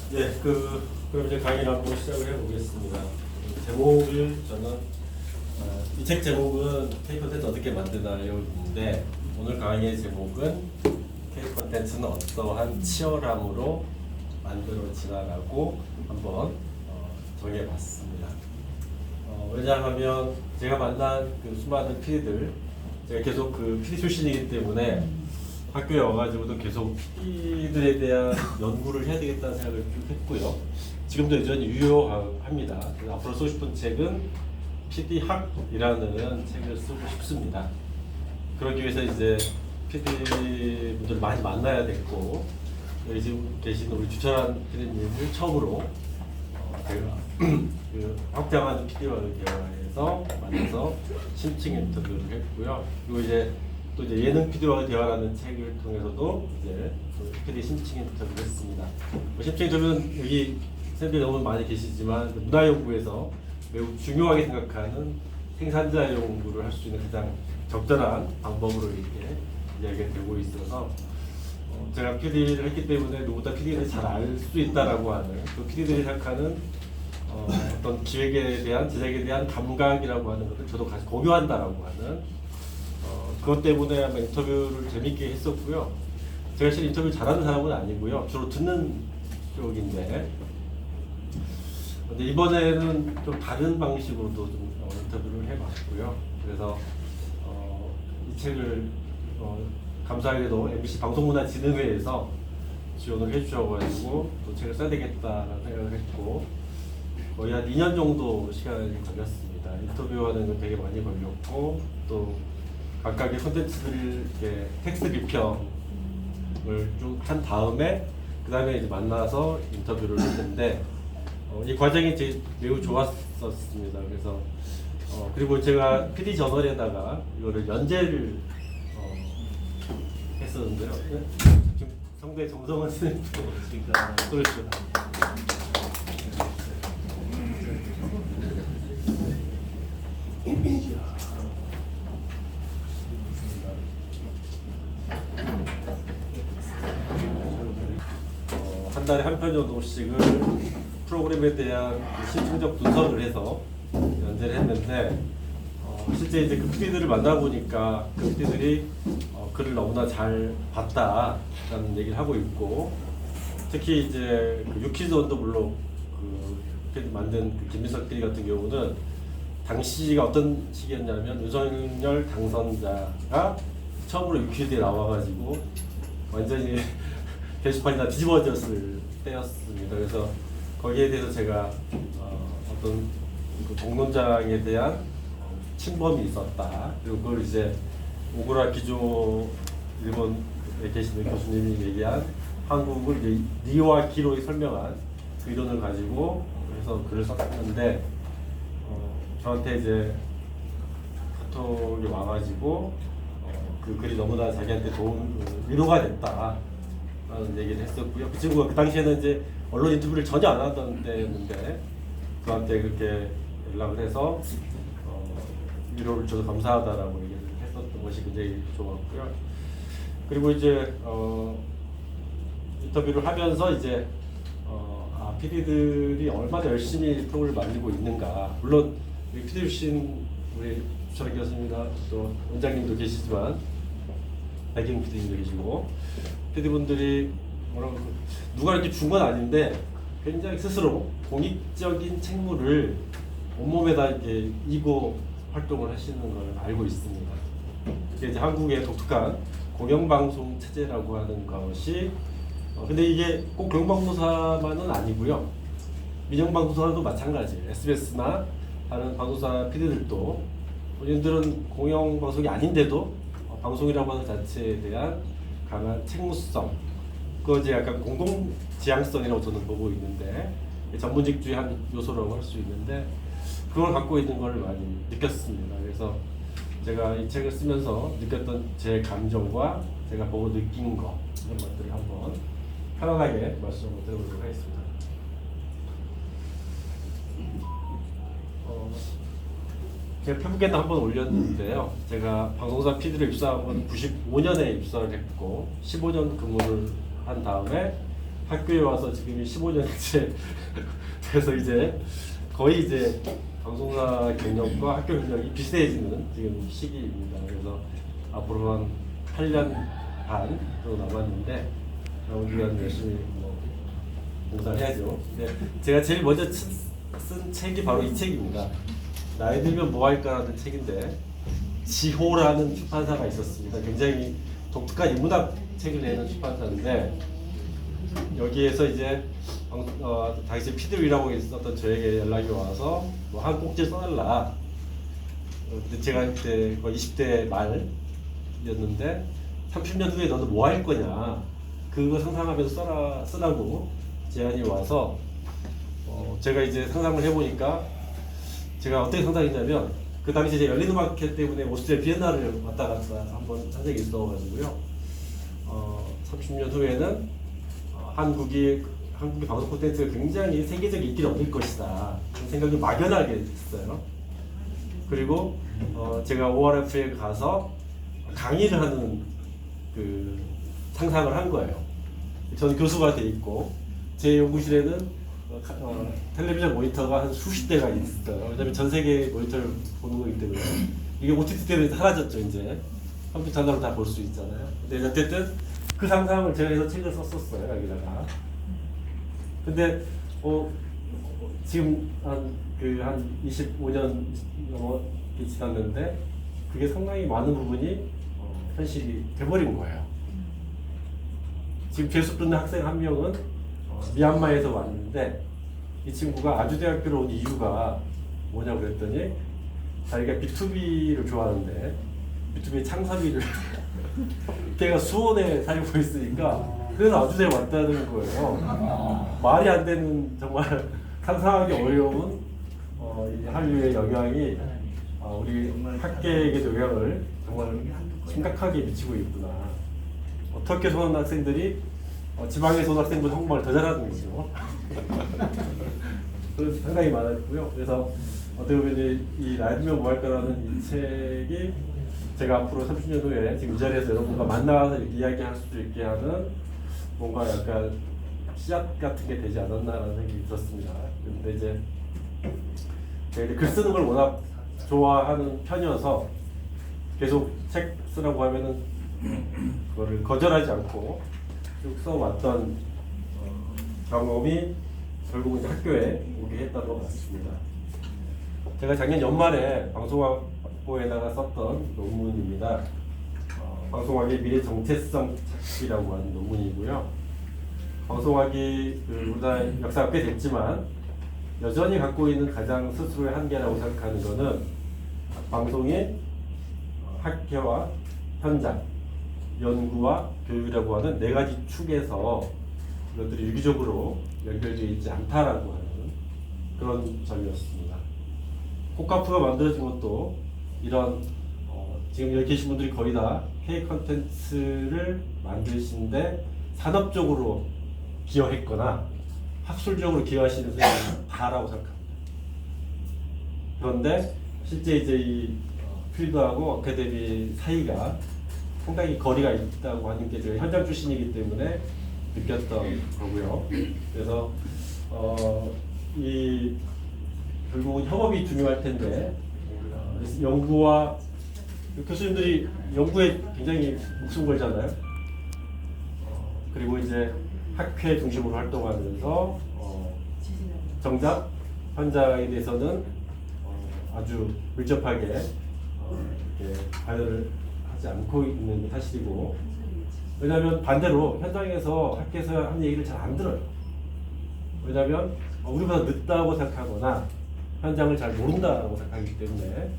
네, 그럼 이제 강의를 한번 시작을 해보겠습니다. 제목을 저는 이 책 제목은 K 콘텐츠 어떻게 만드나요인데 오늘 강의의 제목은 K 콘텐츠는 어떠한 치열함으로 만들어지나라고 한번 정해봤습니다. 왜냐하면 제가 만난 그 수많은 PD들, 제가 계속 그 PD 출신이기 때문에 학교에 와가지고도 계속 PD들에 대한 연구를 해야 되겠다는 생각을 쭉 했고요. 지금도 여전히 유효합니다. 앞으로 쓰고 싶은 책은 PD학이라는 책을 쓰고 싶습니다. 그러기 위해서 이제 PD분들 많이 만나야 됐고, 여기 지금 계신 우리 주철한 PD님을 처음으로 제가 그 확장하는 PD와의 대화에서 만나서 심층 인터뷰를 했고요. 그리고 이제 또 이제 예능 PD와의 대화라는 책을 통해서도 이제 PD 심층 인터뷰를 했습니다. 심층 인터뷰는 여기 쌤들이 너무 많이 계시지만 문화연구에서 매우 중요하게 생각하는 생산자 연구를 할 수 있는 가장 적절한 방법으로 이렇게 이야기가 되고 있어서 제가 PD를 했기 때문에 누구보다 PD들이 잘 알 수 있다라고 하는 그 PD들이 생각하는 어떤 기획에 대한 제작에 대한 감각이라고 하는 것을 저도 같이 공유한다라고 하는 그것 때문에 아마 인터뷰를 재밌게 했었고요. 제가 실제 인터뷰 잘하는 사람은 아니고요. 주로 듣는 쪽인데 근데 이번에는 좀 다른 방식으로도 좀 인터뷰를 해봤고요. 그래서 이 책을 감사하게도 MBC 방송문화진흥회에서 지원을 해주셔가지고 또 책을 써야 되겠다라는 생각을 했고 거의 한 2년 정도 시간이 걸렸습니다. 인터뷰하는 건 되게 많이 걸렸고 또 각각의 콘텐츠들을 이렇게 텍스트 비평을 쭉 한 다음에 그 다음에 이제 만나서 인터뷰를 했는데 이 과정이 매우 좋았었습니다. 그래서 그리고 제가 PD 저널에다가 이거를 연재를 했었는데요. 지금 성대 정성원 선생님도 오시니까 그렇죠. 한 달에 한 편 정도씩을 프로그램에 대한 심층적 분석을 해서 연재를 했는데 실제 이제 그 PD들을 만나보니까 그 PD들이 글을 너무나 잘 봤다라는 얘기를 하고 있고 특히 이제 그 유키즈 언더블록 그 만든 그 김민석 PD 같은 경우는 당시가 어떤 시기였냐면 윤석열 당선자가 처음으로 유키즈에 나와가지고 완전히 게시판이 다 뒤집어졌을 때였습니다. 그래서 거기에 대해서 제가 어떤 그 공론장에 대한 침범이 있었다. 그리고 그걸 이제 오구라 기조 일본에 계시는 교수님이 얘기한 한국을 이제 니와 기로 설명한 그 이론을 가지고 해서 글을 썼는데 저한테 이제 카톡이 와가지고 그 글이 너무나 자기한테 위로가 됐다. 라는 얘기를 했었고요. 그 친구가 그 당시에는 이제 언론 인터뷰를 전혀 안 하던 때였는데 저한테 그렇게 연락을 해서 위로를 줘서 감사하다라고 얘기를 했었던 것이 굉장히 좋았고요. 그리고 이제 인터뷰를 하면서 이제 PD들이 얼마나 열심히 프로그램을 만들고 있는가. 물론 우리 PD 출신 우리 주철 교수님이나 또 원장님도 계시지만 백영 PD님도 계시고 PD분들이 뭐라고 누가 이렇게 준 건 아닌데 굉장히 스스로 공익적인 책무를 온몸에다 이렇게 이고 활동을 하시는 걸 알고 있습니다. 그게 이제 한국의 독특한 공영방송 체제라고 하는 것이 근데 이게 꼭 공영방송사만은 아니고요. 민영방송사도 마찬가지예요. SBS나 다른 방송사 PD들도 본인들은 공영방송이 아닌데도 방송이라고 하는 자체에 대한 강한 책무성, 그것이 약간 공동지향성이라고 저는 보고 있는데 전문직주의 한 요소라고 할 수 있는데 그걸 갖고 있는 걸 많이 느꼈습니다. 그래서 제가 이 책을 쓰면서 느꼈던 제 감정과 제가 보고 느낀 거 이런 것들을 한번 편안하게 말씀을 드려보도록 하겠습니다. 제가 페북에도 한번 올렸는데요. 제가 방송사 PD로 입사한 건 95년에 입사를 했고 15년 근무를 한 다음에 학교에 와서 지금이 15년째 돼서 이제 거의 이제 방송사 경력과 학교 경력이 비슷해지는 지금 시기입니다. 그래서 앞으로 한 8년 반 정도 남았는데 나오기 위한 열심히 봉사를 해야죠. 근데 제가 제일 먼저 쓴 책이 바로 이 책입니다. 나이 들면 뭐 할까라는 책인데 지호라는 출판사가 있었습니다. 굉장히 독특한 인문학 책을 내는 출판사인데 여기에서 이제 당시 PD로 일하고 있었던 저에게 연락이 와서 뭐 한 꼭지 써달라. 근데 제가 그때 거의 20대 말이었는데 30년 후에 너는 뭐 할 거냐 그거 상상하면서 쓰라고 제안이 와서 제가 이제 상상을 해보니까 제가 어떻게 상상했냐면 그 당시 이제 열린음악회 때문에 오스트리아 비엔나를 왔다 갔다 한번 한 적이 있어가지고요. 30년 후에는 한국이 방송 콘텐츠가 굉장히 세계적 인기를 얻을 것이다. 그런 생각이 막연하게 했어요. 그리고 제가 ORF에 가서 강의를 하는 그 상상을 한 거예요. 저는 교수가 돼 있고 제 연구실에는 텔레비전 모니터가 한 수십 대가 있어요. 왜냐면 전 세계 모니터를 보는 거기 때문에 이게 OTT 때문에 사라졌죠. 이제 컴퓨터 하나로 다 볼 수 있잖아요. 근데 어쨌든 그 상상을 제가 해서 책을 썼었어요. 여기다가. 근데 지금 한 25년 넘게 지났는데 그게 상당히 많은 부분이 현실이 돼버린 거예요. 지금 재수 듣는 학생 한 명은 미얀마에서 왔는데 이 친구가 아주대학교로 온 이유가 뭐냐고 그랬더니 자기가 B2B를 좋아하는데 B2B 창사비를 걔가 수원에 살고 있으니까 그래서 아주대에 왔다는 거예요. 말이 안 되는 정말 상상하기 어려운 이 한류의 영향이 우리 학계에게도 영향을 정말 심각하게 미치고 있구나. 어떻게 초등학생들이 지방에서 온 학생보다 한국말을 더 잘하는 거죠. 그래서 상당히 많았고요. 그래서 어떻게 보면 이 라디오 뭐 할까라는 이 책이 제가 앞으로 30년 후에 지금 이 자리에서 여러분과 만나서 이렇게 이야기할 수도 있게 하는 뭔가 약간 씨앗 같은 게 되지 않았나라는 생각이 들었습니다. 그런데 이제 제가 글 쓰는 걸 워낙 좋아하는 편이어서 계속 책 쓰라고 하면은 그거를 거절하지 않고 쭉 써왔던 경험이 결국 이제 학교에 오게 했던 것 같습니다. 제가 작년 연말에 방송학부에다가 썼던 논문입니다. 방송학의 미래 정체성 찾기라고 하는 논문이고요. 방송학이 우리나라 역사가 꽤 됐지만 여전히 갖고 있는 가장 스스로의 한계라고 생각하는 것은 방송의 학회와 현장, 연구와 교육이라고 하는 네 가지 축에서 이것들이 유기적으로 연결되어 있지 않다라고 하는 그런 점이었습니다. 코카프가 만들어진 것도 이런 지금 여기 계신 분들이 거의 다 K 컨텐츠를 만드시는데 산업적으로 기여했거나 학술적으로 기여하시는 분들이 다라고 생각합니다. 그런데 실제 이제 이 필드하고 어카데미 사이가 상당히 거리가 있다고 하는 게 제가 현장 출신이기 때문에 느꼈던 거고요. 그래서 이 결국은 협업이 중요할 텐데 연구와 교수님들이 연구에 굉장히 목숨 걸잖아요. 그리고 이제 학회 중심으로 활동하면서 정작 현장에 대해서는 아주 밀접하게 이렇게 관여를 하지 않고 있는 게 사실이고, 왜냐하면 반대로 현장에서 학교에서 하는 얘기를 잘 안 들어요. 왜냐하면 우리보다 늦다고 생각하거나 현장을 잘 모른다고 생각하기 때문에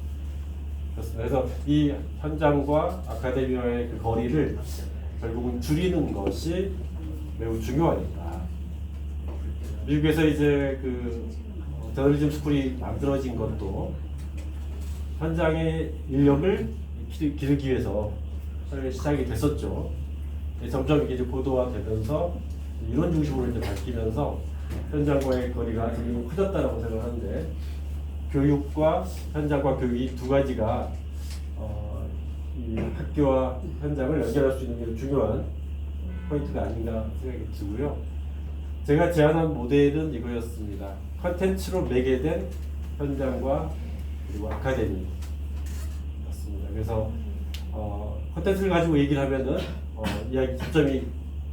그렇습니다. 그래서 이 현장과 아카데미와의 그 거리를 결국은 줄이는 것이 매우 중요하니까. 미국에서 이제 그 저널리즘 스쿨이 만들어진 것도 현장의 인력을 기르기 위해서 시작이 됐었죠. 점점 이게 이제 고도화되면서 이런 중심으로 이제 바뀌면서 현장과의 거리가 좀 커졌다라고 생각하는데, 교육과 현장과 교육이 두 가지가 이 학교와 현장을 연결할 수 있는 게 중요한 포인트가 아닌가 생각이 들고요. 제가 제안한 모델은 이거였습니다. 컨텐츠로 매개된 현장과 그리고 아카데미였습니다. 그래서 컨텐츠를 가지고 얘기를 하면은 이야기 접점이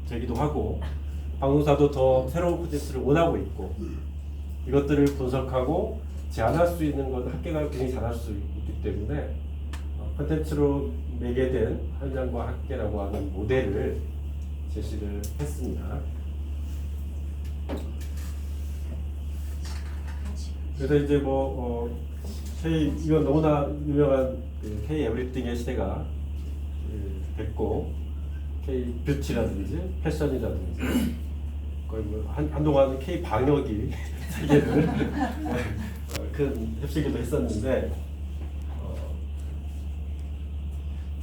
되기도 하고, 방송사도 더 새로운 콘텐츠를 원하고 있고, 이것들을 분석하고 제안할 수 있는 건 학계가 굉장히 잘할 수 있기 때문에 콘텐츠로 매개된 현장과 학계라고 하는 모델을 제시를 했습니다. 그래서 이제 K, 이건 너무나 유명한 그 K 에브리띵의 시대가 됐고, K 뷰티라든지 패션이라든지 거의 한동안은 K 방역이 세계를 큰 휩쓸기도 했었는데,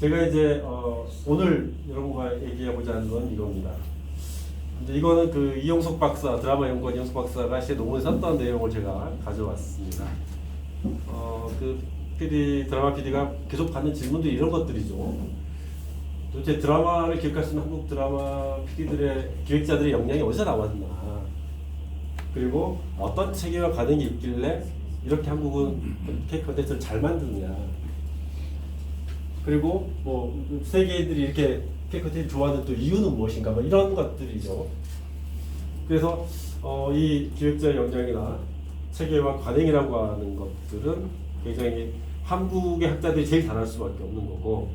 제가 이제 오늘 여러분과 얘기해보자 하는 건 이겁니다. 이제 이거는 그 이용석 박사, 드라마 연구원 이용석 박사가 시에 논문에 썼던 내용을 제가 가져왔습니다. 그 PD, 드라마 PD가 계속 받는 질문들이 이런 것들이죠. 도대체 드라마를 기획할 수 있는 한국 드라마 PD들의 기획자들의 역량이 어디서 나왔나? 그리고 어떤 체계와 관행이 있길래 이렇게 한국은 K 컨텐츠를 잘 만드느냐? 그리고 세계인들이 이렇게 K 컨텐츠 좋아하는 또 이유는 무엇인가? 이런 것들이죠. 그래서 이 기획자의 역량이나 체계와 관행이라고 하는 것들은 굉장히 한국의 학자들이 제일 잘할 수밖에 없는 거고,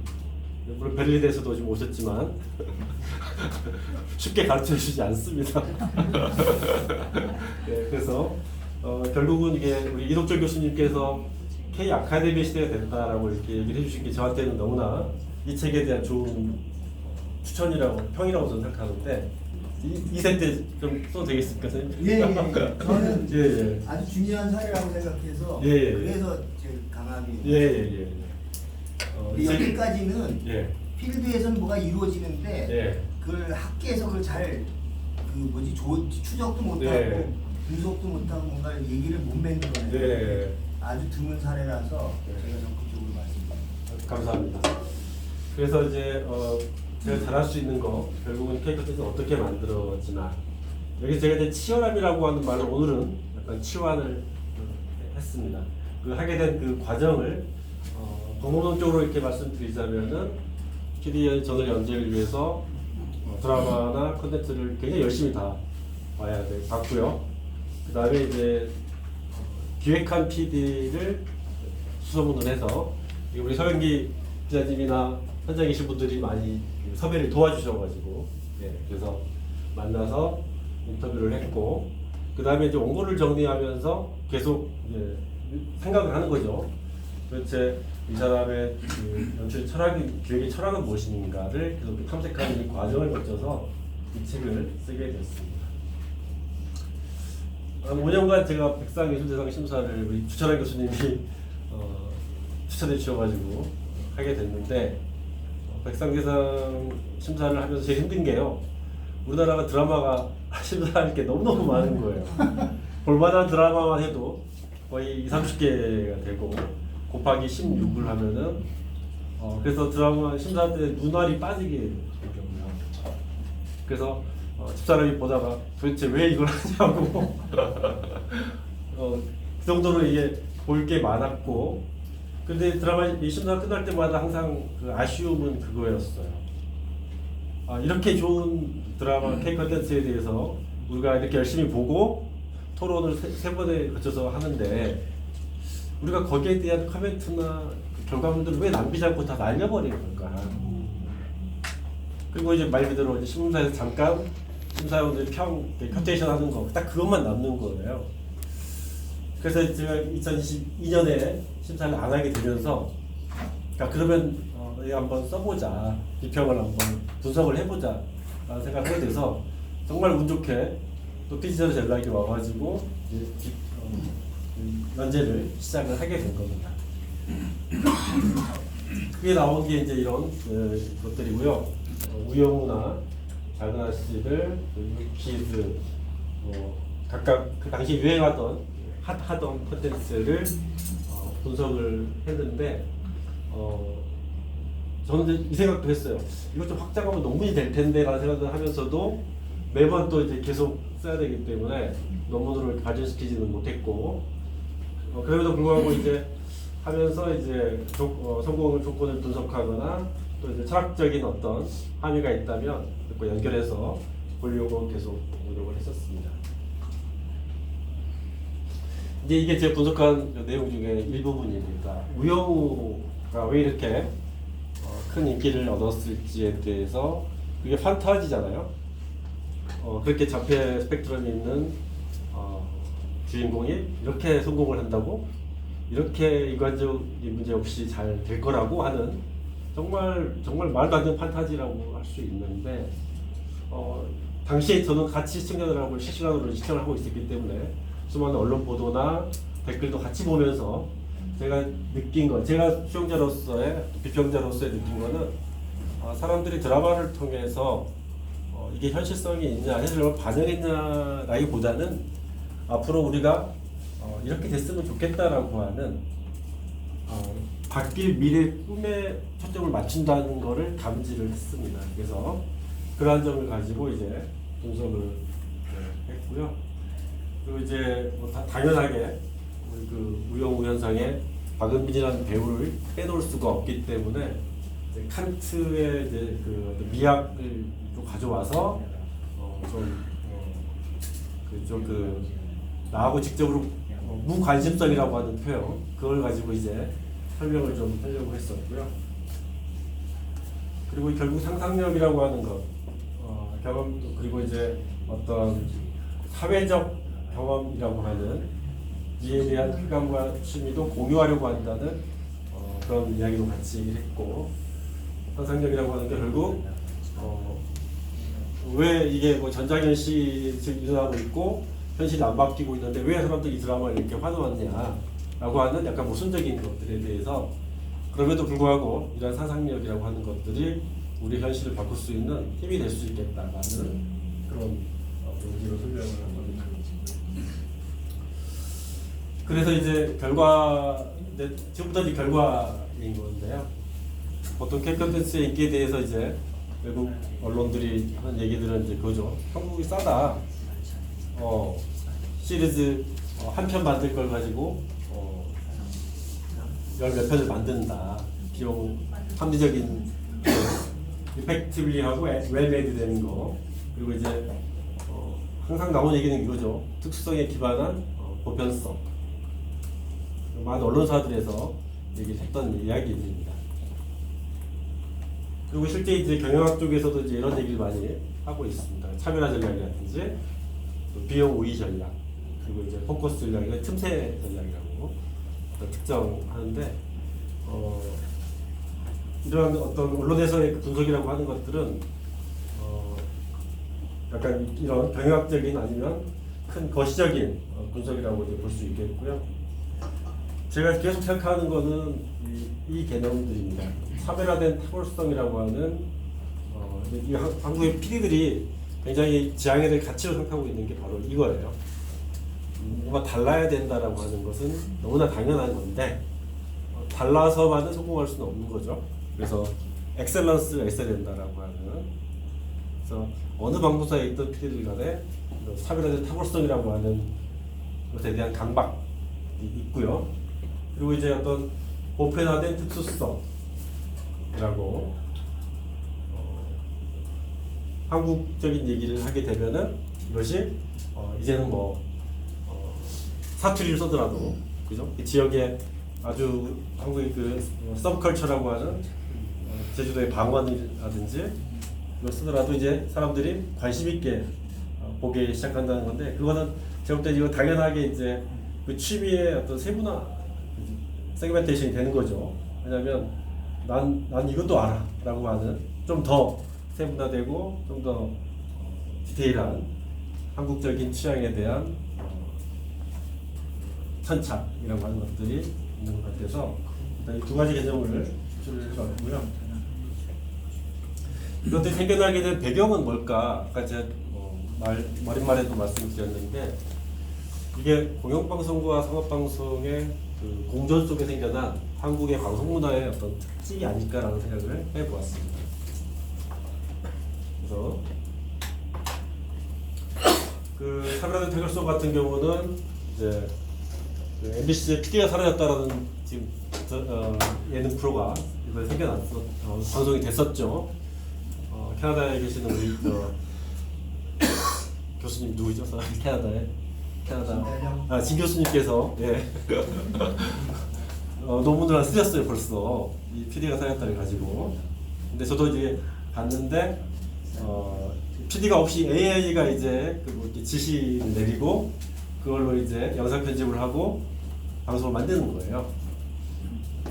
물론 베를린에서도 지금 오셨지만 쉽게 가르쳐주지 않습니다. 네, 그래서 결국은 이게 우리 이덕철 교수님께서 K 아카데미 시대가 된다라고 이렇게 얘기를 해주신 게 저한테는 너무나 이 책에 대한 좋은 추천이라고 평이라고 저는 생각하는데 이세 때 좀 써도 되겠습니까, 선생님? 예, 예. 저는 예, 예. 아주 중요한 사례라고 생각해서 예, 예. 그래서 제 강압이 예. 여기까지는 예. 필드에서는 뭐가 이루어지는데 예. 그걸 학계에서 그걸 잘 추적도 못하고 네. 분석도 못하고 뭔가 얘기를 못 만들어내는 네. 아주 드문 사례라서 네. 제가 적극적으로 말씀드립니다. 감사합니다. 그래서 이제 제가 잘할 수 있는 거 결국은 케이크에서 어떻게 만들어지나 여기 제가 이제 치열함이라고 하는 말을 오늘은 약간 치환을 했습니다. 그 하게 된 그 과정을 방법론적으로 이렇게 말씀드리자면은 PD의 전을 연재를 위해서 드라마나 콘텐츠를 굉장히 열심히 다 봤고요. 그 다음에 이제 기획한 PD를 수소문을 해서 우리 서영기 기자님이나 현장에 계신 분들이 많이 섭외를 도와주셔가지고 그래서 만나서 인터뷰를 했고 그 다음에 이제 원고를 정리하면서 계속 생각을 하는 거죠. 도대체 이 사람의 그 연출 철학이 기획의 철학은 무엇인가를 계속 탐색하는 이 과정을 거쳐서 이 책을 쓰게 됐습니다. 한 5년간 제가 백상예술대상 심사를 우리 주철환 교수님이 추천해 주셔가지고 하게 됐는데 백상대상 심사를 하면서 제일 힘든 게요. 우리나라가 드라마가 심사할 게 너무너무 많은 거예요. 볼만한 드라마만 해도 거의 20-30개가 되고 곱하기 16을 하면은 그래서 드라마 심사 때 눈알이 빠지게 되거든요. 그래서 집사람이 보다가 도대체 왜 이걸 하냐고 그 정도로 이게 볼 게 많았고 근데 드라마 이 심사 끝날 때마다 항상 그 아쉬움은 그거였어요. 이렇게 좋은 드라마 K 콘텐츠에 대해서 우리가 이렇게 열심히 보고 토론을 세 번에 거쳐서 하는데 우리가 거기에 대한 코멘트나 그 결과물들을 왜 남기지 않고 다 날려버리는 걸까? 그리고 이제 말 그대로 이제 신문사에서 잠깐 심사위원들이 큐테이션 하는 거 딱 그것만 남는 거예요. 그래서 제가 2022년에 심사를 안 하게 되면서 그러면 내가 한번 써보자 비평을 한번 분석을 해보자 라는 생각을 하게 돼서 정말 운 좋게 또 PD에서 연락이 와가지고 이제 연재를 시작을 하게 된 겁니다. 그게 나온 게 이제 이런 것들이고요. 우영우나 작은 아씨들, 키즈 각각 그 당시 유행하던 핫하던 콘텐츠를 분석을 했는데 저는 이제 이 생각도 했어요. 이것 좀 확장하면 논문이 될 텐데라는 생각을 하면서도 매번 또 이제 계속 써야 되기 때문에 논문으로 발전시키지는 못했고 그럼에도 불구하고 이제 하면서 이제 성공 조건을 분석하거나 또 이제 철학적인 어떤 함의가 있다면 그 연결해서 보려고 계속 노력을 했었습니다. 이제 이게 제가 분석한 내용 중에 일부분입니다. 우영우가 왜 이렇게 큰 인기를 얻었을지에 대해서 그게 판타지잖아요. 그렇게 자폐 스펙트럼이 있는 주인공이 이렇게 성공을 한다고 이렇게 일관적인 문제 없이 잘 될 거라고 하는 정말 말도 안 되는 판타지라고 할 수 있는데 당시에 저는 같이 시청자들하고 실시간으로 시청을 하고 있었기 때문에 수많은 언론 보도나 댓글도 같이 보면서 제가 느낀 건 제가 수용자로서의 비평자로서의 느낀 거는 사람들이 드라마를 통해서 이게 현실성이 있냐 현실을 반영했냐라기보다는 앞으로 우리가 이렇게 됐으면 좋겠다라고 하는 바뀔 미래 꿈에 초점을 맞춘다는 것을 감지를 했습니다. 그래서 그러한 점을 가지고 이제 분석을 했고요. 그리고 이제 당연하게 우리 그 우영우 현상에 박은빈이라는 배우를 빼놓을 수가 없기 때문에 이제 칸트의 이제 그 미학을 좀 가져와서 나하고 직접으로 무관심성이라고 하는 표현 그걸 가지고 이제 설명을 좀 하려고 했었고요. 그리고 결국 상상력이라고 하는 것, 경험 그리고 이제 어떤 사회적 경험이라고 하는 이에 대한 쾌감과 취미도 공유하려고 한다는 그런 이야기도 같이 했고 상상력이라고 하는 게 결국 왜 이게 뭐 전자현실이 지금 일어나고 있고 현실이 안 바뀌고 있는데 왜 사람들이 이 드라마를 이렇게 환호하느냐라고 하는 약간 모순적인 것들에 대해서 그럼에도 불구하고 이런 상상력이라고 하는 것들이 우리 현실을 바꿀 수 있는 힘이 될 수 있겠다라는 그런 용기로 설명을 한 겁니다. 그래서 이제 지금부터 이제 결과인 건데요. 보통 캡컨텐츠의 인기에 대해서 이제 외국 언론들이 하는 얘기들은 이제 그거죠. 한국이 싸다. 시리즈 한 편 만들 걸 가지고 열 몇 편을 만든다. 비용 합리적인 이펙티블리하고 웰메이드 되는 거. 그리고 이제 항상 나오는 얘기는 이거죠. 특수성에 기반한 보편성. 많은 언론사들에서 얘기를 했던 이야기들입니다. 그리고 실제 이제 경영학 쪽에서도 이제 이런 얘기를 많이 하고 있습니다. 차별화 전략이라든지 비용 우위 전략, 그리고 이제 포커스 전략이나 틈새 전략이라고 특정하는데 이런 어떤 언론에서의 분석이라고 하는 것들은 약간 이런 경영학적인 아니면 큰 거시적인 분석이라고 볼 수 있겠고요. 제가 계속 생각하는 거는 이 개념들입니다. 차별화된 탁월성이라고 하는 이 한국의 PD들이 굉장히 지향해야 될 가치로 생각하고 있는 게 바로 이거예요. 뭔가 달라야 된다라고 하는 것은 너무나 당연한 건데 달라서만은 성공할 수는 없는 거죠. 그래서 엑셀런스가 있어야 된다라고 하는, 그래서 어느 방송사에 있던 PD들 간에 차별화된 탁월성이라고 하는 것에 대한 강박이 있고요. 그리고 이제 어떤 보편화된 특수성이라고 한국적인 얘기를 하게 되면은 이것이 이제는 뭐 사투리를 써더라도 그죠? 이 지역에 아주 한국의 그 서브컬처라고 하는 제주도의 방언이라든지 이걸 쓰더라도 이제 사람들이 관심 있게 보기 시작한다는 건데, 그거는 제가 볼 때 이거 당연하게 이제 그 취미의 어떤 세분화 세그멘테이션이 되는 거죠. 왜냐하면 난 이것도 알아라고 하는 좀 더 세분화되고 좀 더 디테일한 한국적인 취향에 대한 천착이라고 하는 것들이 있는 것 같아서 일단 두 가지 개념을 추출을 해봤고요. 이것들이 생겨나게 된 배경은 뭘까? 아까 제가 머릿말에도 말씀드렸는데 이게 공영방송과 상업방송의 그 공존 속에 생겨난 한국의 방송 문화의 어떤 특징이 아닐까라는 생각을 해보았습니다. 그래서 그 차별화된 타결성 같은 경우는 이제 그 MBC의 PD가 사라졌다라는 지금 예능 프로가 이번에 생겨났어 방송이 됐었죠. 캐나다에 계시는 우리 교수님 누구죠? 캐나다 진 교수님께서 논문을 하나 쓰셨어요 벌써 이 PD가 사라졌다를 가지고. 근데 저도 이제 봤는데 PD가 없이 AI가 이제 뭐 이렇게 지시를 내리고 그걸로 이제 영상 편집을 하고 방송을 만드는 거예요.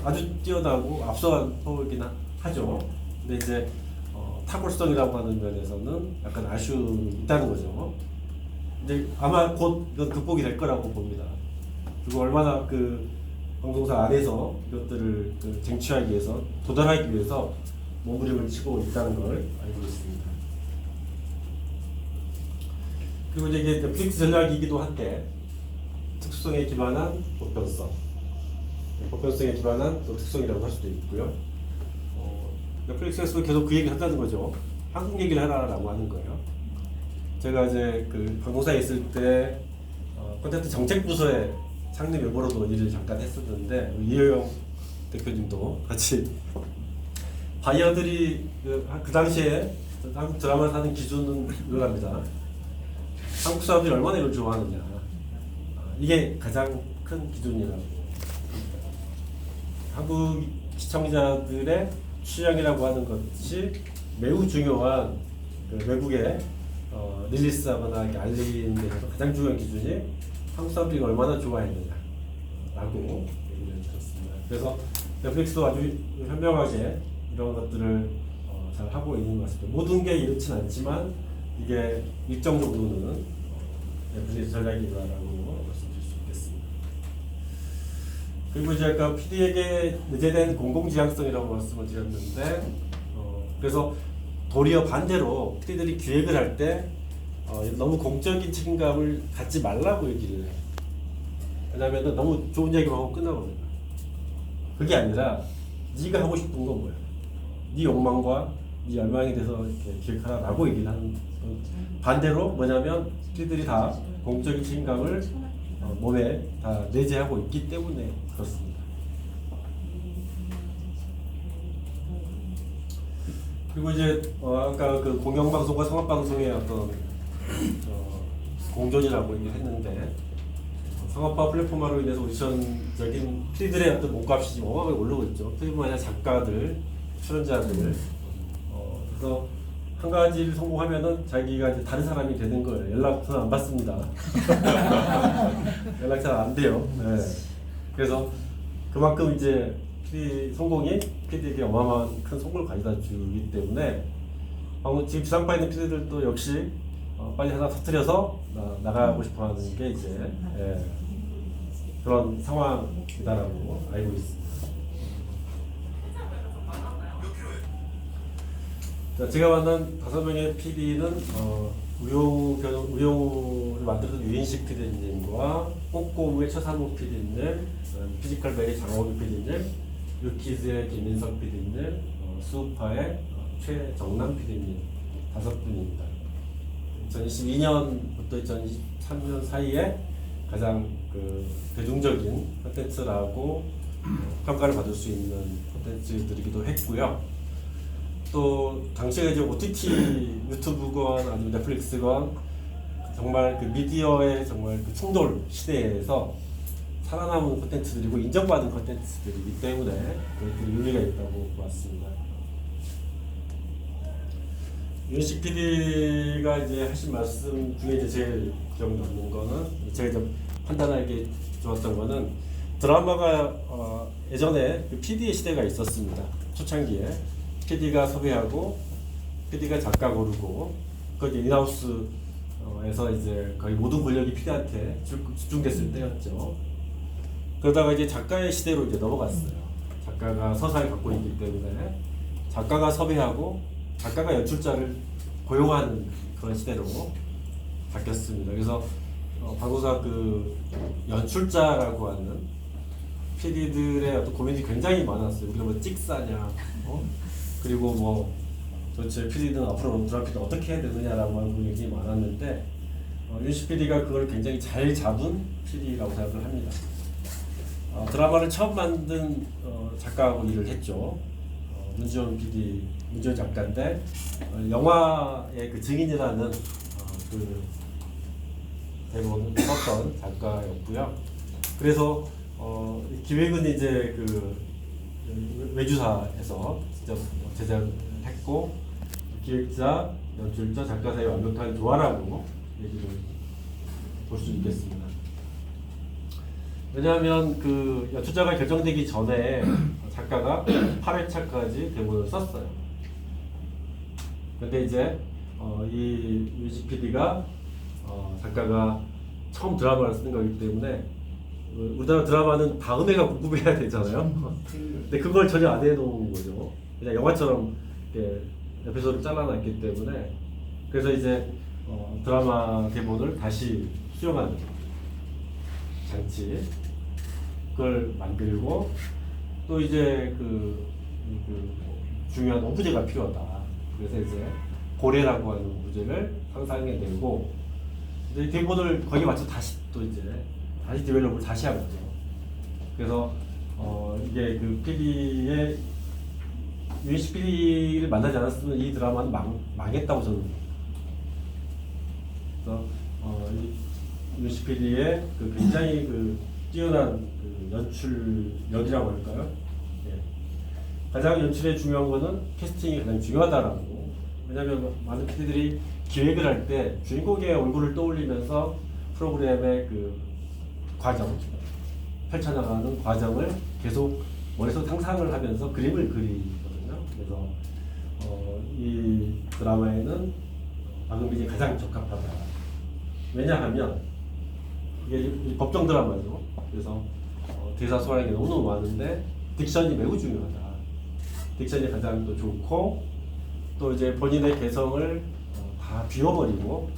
아주 뛰어나고 앞서간 프로이긴 하죠. 근데 이제 탁월성이라고 하는 면에서는 약간 아쉬움이 있다는 거죠. 근데 아마 곧 이건 극복이 될 거라고 봅니다. 그리고 얼마나 그 방송사 안에서 이것들을 그 쟁취하기 위해서 도달하기 위해서 몸부림을 치고 있다는 걸 알고 있습니다. 그리고 이제 이게 넷플릭스 전략이기도 한데 특수성에 기반한 보편성, 보편성에 기반한 또 특성이라고 할 수도 있고요. 넷플릭스에서 계속 그 얘기를 한다는 거죠. 한국 얘기를 하라라고 하는 거예요. 제가 이제 그 방송사에 있을 때 콘텐츠 정책부서의 상임 멤버로도 일을 잠깐 했었는데 이효영 대표님도 같이 바이어들이 그 당시에 한국 드라마를 하는 기준은 이거랍니다. 한국 사람들이 얼마나 이걸 좋아하느냐, 이게 가장 큰 기준이라고. 한국 시청자들의 취향이라고 하는 것이 매우 중요한 그 외국에 릴리스하거나 이렇게 알리는 데서 가장 중요한 기준이 한국 사람들이 얼마나 좋아했느냐라고 얘기를 들었습니다. 그래서 넷플릭스도 아주 현명하게 이런 것들을 잘 하고 있는 것 같습니다. 모든 게 이렇진 않지만 이게 일정 정도는 FC의 전략이다라고 말씀드릴 수 있겠습니다. 그리고 이제 아까 PD에게 내재된 공공지향성이라고 말씀을 드렸는데, 그래서 도리어 반대로 PD들이 기획을 할 때 너무 공적인 책임감을 갖지 말라고 얘기를 해요. 왜냐하면 너무 좋은 얘기만 하고 끝나거든요. 그게 아니라 네가 하고 싶은 건 뭐야? 네 욕망과 네 열망에 대해서 이렇게 기획하라고 얘기를 하는 건 반대로 뭐냐면 PD들이 다 공적인 책임감을 몸에 다 내재하고 있기 때문에 그렇습니다. 그리고 이제 아까 그 공영방송과 상업방송의 어떤 공존이라고 얘기를 했는데, 상업화 플랫폼화로 인해서 오디션적인 PD들의 어떤 몸값이 어마어마하게 오르고 있죠. PD뿐만 아니라 작가들, 출연자들. 그래서 한 가지를 성공하면은 자기가 이제 다른 사람이 되는 거예요. 연락처는 안 받습니다. 연락 잘 안 돼요. 네. 그래서 그만큼 이제 PD 성공이 PD에게 어마어마한 큰 성공을 가져다 주기 때문에 지금 지상파에 있는 PD들도 역시 빨리 하나 터뜨려서 나가고 싶어하는 게 이제 그런 상황이다라고 알고 있습니다. 자, 제가 만난 5명의 PD는 우영우를 만들었던 유인식 PD님과 꼬꼬무의 최상욱 PD님, 피지컬베이 장호기 PD님, 유키즈의 김민석 PD님, 수우파의 최정남 PD님 5분입니다. 2022년부터 2023년 사이에 가장 대중적인 콘텐츠라고 평가를 받을 수 있는 콘텐츠들이기도 했고요. 또 당시에 이제 OTT 유튜브건 아니면 넷플릭스건 정말 그 미디어의 정말 그 충돌 시대에서 살아남은 콘텐츠들이고 인정받은 콘텐츠들이기 때문에 그것들이 의미가 있다고 보았습니다. 윤식 PD가 이제 하신 말씀 중에 이제 제일 기억 남는 거는, 제가 좀 판단하기 좋았던 거는, 드라마가 예전에 그 PD의 시대가 있었습니다. 초창기에 PD가 섭외하고 PD가 작가 고르고 그 이제 인하우스에서 이제 거의 모든 권력이 PD한테 집중됐을 때였죠. 그러다가 이제 작가의 시대로 이제 넘어갔어요. 작가가 서사를 갖고 있기 때문에 작가가 섭외하고 작가가 연출자를 고용하는 그런 시대로 바뀌었습니다. 그래서 방송사 그 연출자라고 하는 PD들의 어떤 고민이 굉장히 많았어요. 우리가 뭐 찍사냐, 그리고 뭐 도대체 PD는 앞으로 드라마를 어떻게 해야 되느냐라고 하는 고민이 굉장히 많았는데, 윤식 PD가 그걸 굉장히 잘 잡은 PD라고 생각을 합니다. 드라마를 처음 만든 작가하고 일을 했죠. 문지원 PD, 문지원 작가인데 영화의 그 증인이라는 그 대본을 썼던 작가였고요. 그래서 기획은 이제 그 외주사에서 직접 제작을 했고, 기획자, 연출자, 작가 사이의 완벽한 조화라고 얘기를 볼 수 있겠습니다. 왜냐하면 그 연출자가 결정되기 전에 작가가 8회차까지 대본을 썼어요. 근데 이제 이 뮤직 PD가 작가가 처음 드라마를 쓰는 거기 때문에 우리나라 드라마는 다음 회가 궁금해야 되잖아요. 근데 그걸 전혀 안 해놓은 거죠. 그냥 영화처럼 이렇게 에피소드를 잘라놨기 때문에, 그래서 이제 드라마 대본을 다시 수정하는 장치, 그걸 만들고, 또 이제 그 중요한 오브제가 필요하다. 그래서 이제 고래라고 하는 오브제를 상상해내고, 이제 대본을 거기에 맞춰 다시 또 이제 다시 디벨롭을 다시 한 거죠. 그래서 이게 그 PD의 유인식 PD를 만나지 않았으면 이 드라마는 망했다고 저는 봅니다. 그래서 유인식 PD의 그 굉장히 그 뛰어난 그 연출력이라고 할까요? 예. 가장 연출에 중요한 거는 캐스팅이 가장 중요하다라고. 왜냐하면 많은 PD들이 기획을 할 때 주인공의 얼굴을 떠올리면서 프로그램의 그 과정, 펼쳐나가는 과정을 계속 머릿속 상상을 하면서 그림을 그리거든요. 그래서 이 드라마에는 박은빈이 가장 적합하다. 왜냐하면 이게 법정 드라마죠. 그래서 대사 소화하는 게 너무 많은데 딕션이 매우 중요하다. 딕션이 가장 또 좋고 또 이제 본인의 개성을 다 비워버리고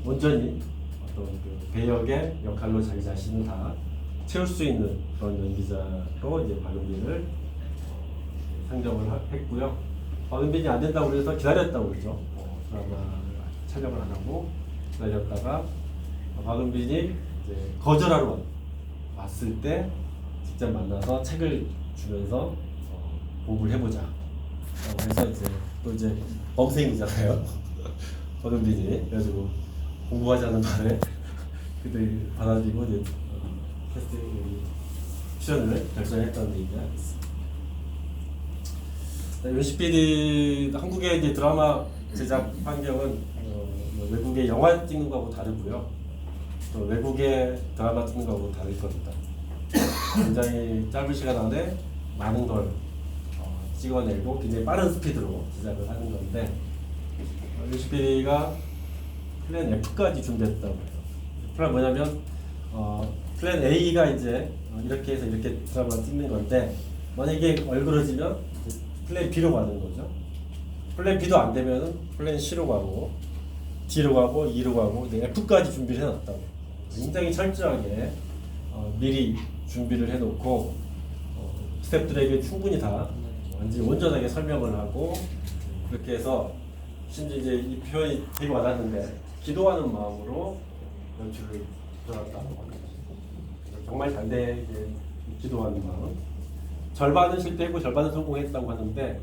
온전히 어떤 그 배역의 역할로 자기 자신을 다 채울 수 있는 그런 연기자로 이제 박은빈을 상정을 했고요. 박은빈이 안 된다고 그래서 기다렸다고 그러죠. 드라마 촬영을 안 하고 기다렸다가 박은빈이 이제 거절하러 왔을 때 직접 만나서 책을 주면서 공부를 해보자. 그래서 이제 또 이제 범생이잖아요. 박은빈이 그래가지고 공부하자는 말에 그들이 받아들이고 이제 캐스팅 출연을 결정했다는 얘기가 있습니다. 윤식 PD 한국의 이제 드라마 제작 환경은 외국의 영화 찍는 거하고 다르고요. 또 외국의 드라마 찍는 거하고 다를 겁니다. 굉장히 짧은 시간 안에 많은 걸 찍어내고 굉장히 빠른 스피드로 제작을 하는 건데 윤식 PD가 플랜 F까지 준비했다고 해요. 플랜 뭐냐면 플랜 A가 이제 이렇게 해서 이렇게 드라마 찍는 건데 만약에 얼그러지면 플랜 B로 가는 거죠. 플랜 B도 안 되면 플랜 C로 가고 D로 가고 E로 가고 이제 F까지 준비를 해놨다고. 굉장히 철저하게 미리 준비를 해놓고 스태프들에게 충분히 다 완전히 온전하게 설명을 하고 그렇게 해서 심지어 이제 이 표현이 되게 와닿는데 기도하는 마음으로 연출을 들어갔다고 합니다. 정말 잘되게 기도하는 마음. 절반은 실패했고 절반은 성공했다고 하는데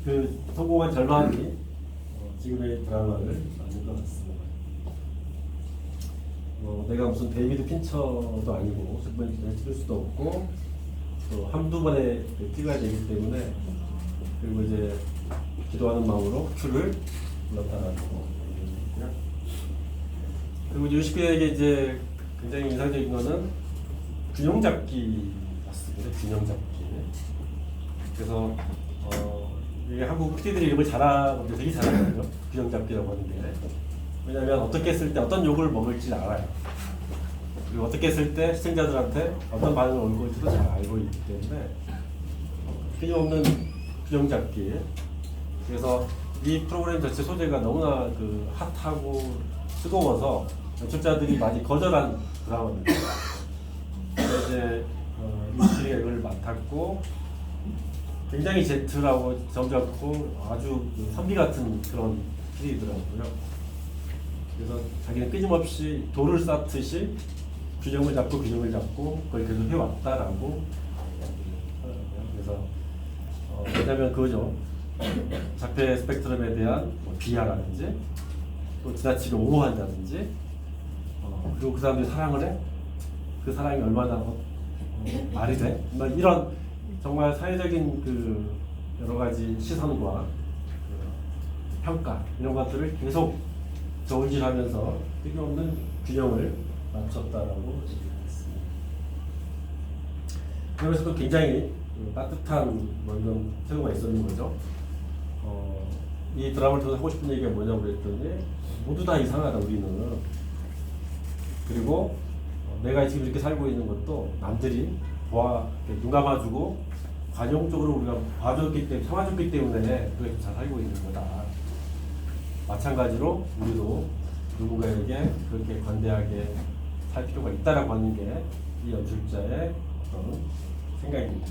그 성공한 절반이 지금의 드라마를 만든 것 같습니다. 내가 무슨 데이비드 핀처도 아니고 수번에 찍을 수도 없고 또 한두 번에 찍어야 되기 때문에 그리고 이제 기도하는 마음으로 큐를 불렀다라고 얘기했고요. 그리고 윤식 PD에게 이제 굉장히 인상적인 거는 균형 잡기 같습니다. 균형 잡기. 그래서 이게 한국 PD들이 이름을 되게 잘하거든요. 균형 잡기라고 하는 게. 왜냐하면 어떻게 했을 때 어떤 욕을 먹을지 알아요. 그리고 어떻게 했을 때 시청자들한테 어떤 반응을 올 건지도 잘 알고 있기 때문에 끊임없는 균형 잡기. 그래서 이 프로그램 전체 소재가 너무나 그 핫하고 뜨거워서 연출자들이 많이 거절한 드라마입니다. 그래서 이제 윤식이가 이걸 맡았고 굉장히 제트라고 점잖고 아주 선비 같은 그런 PD더라고요. 그래서 자기는 끊임없이 돌을 쌓듯이 균형을 잡고 그걸 계속 해왔다라고 하더라고요. 그래서 왜냐면 그거죠. 자폐 스펙트럼에 대한 비하라든지 또 지나치게 옹호한다든지 그리고 그 사람들이 사랑을 해? 그 사랑이 얼마나 말이 돼? 이런 정말 사회적인 그 여러 가지 시선과 평가 이런 것들을 계속 저울질하면서 끊임없는 균형을 맞췄다라고 얘기했습니다. 그러면서 또 굉장히 따뜻한 이런 태도가 있었는 거죠. 이 드라마를 통해서 하고 싶은 얘기가 뭐냐고 그랬더니 모두 다 이상하다 우리는. 그리고 내가 지금 이렇게 살고 있는 것도 남들이 눈 감아주고 관용적으로 우리가 봐줬기 때문에 참아줬기 때문에 그렇게 잘 살고 있는 거다. 마찬가지로 우리도 누군가에게 그렇게 관대하게 살 필요가 있다라고 하는 게 이 연출자의 어떤 생각입니다.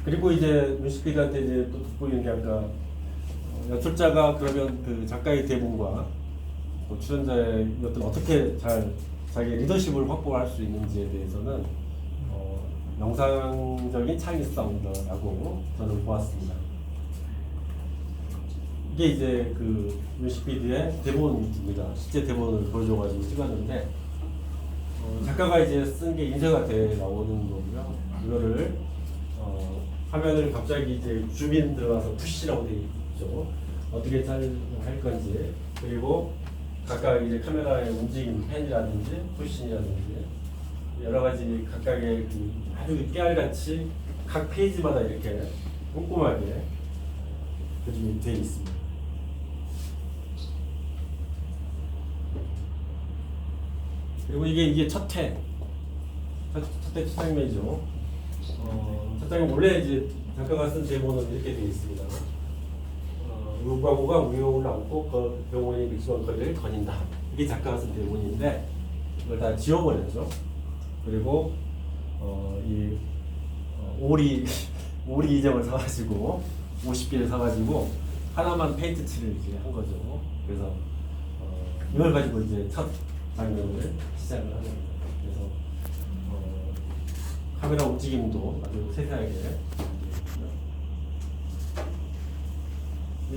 그리고 이제 윤식 PD한테 이제 또 돋보이는 게 아까 연출자가 그러면 그 작가의 대본과 또 출연자의 이것들 어떻게 잘 자기의 리더십을 확보할 수 있는지에 대해서는 영상적인 차이니스 사운드라고 저는 보았습니다. 이게 이제 그 윤식 PD의 대본입니다. 실제 대본을 보여줘가지고 찍었는데 작가가 이제 쓴 게 인쇄가 돼 나오는 거고요. 이거를 화면을 갑자기 이제 줌인 들어가서 푸시라고 돼 있죠. 어떻게 할 건지 그리고 각각 이제 카메라의 움직임 펜이라든지 푸신이라든지 여러 가지 각각의 그 아주 깨알같이 각 페이지마다 이렇게 꼼꼼하게 표준이 되어 있습니다. 그리고 이게 첫 회 장면이죠. 첫 장면 원래 이제 작가가 쓴 제목은 이렇게 되어 있습니다. 우과고가 우용을 안고 그 병원이 밀수한 거리를 거닌다. 이게 작가가 쓴 대본인데 이걸 다 지워버렸죠. 그리고 오리 이정을 사가지고 50개를 사가지고 하나만 페인트 칠을 이제 한 거죠. 그래서 이걸 가지고 이제 첫 장면을 시작을 하는 겁니다. 그래서 카메라 움직임도 아주 세세하게.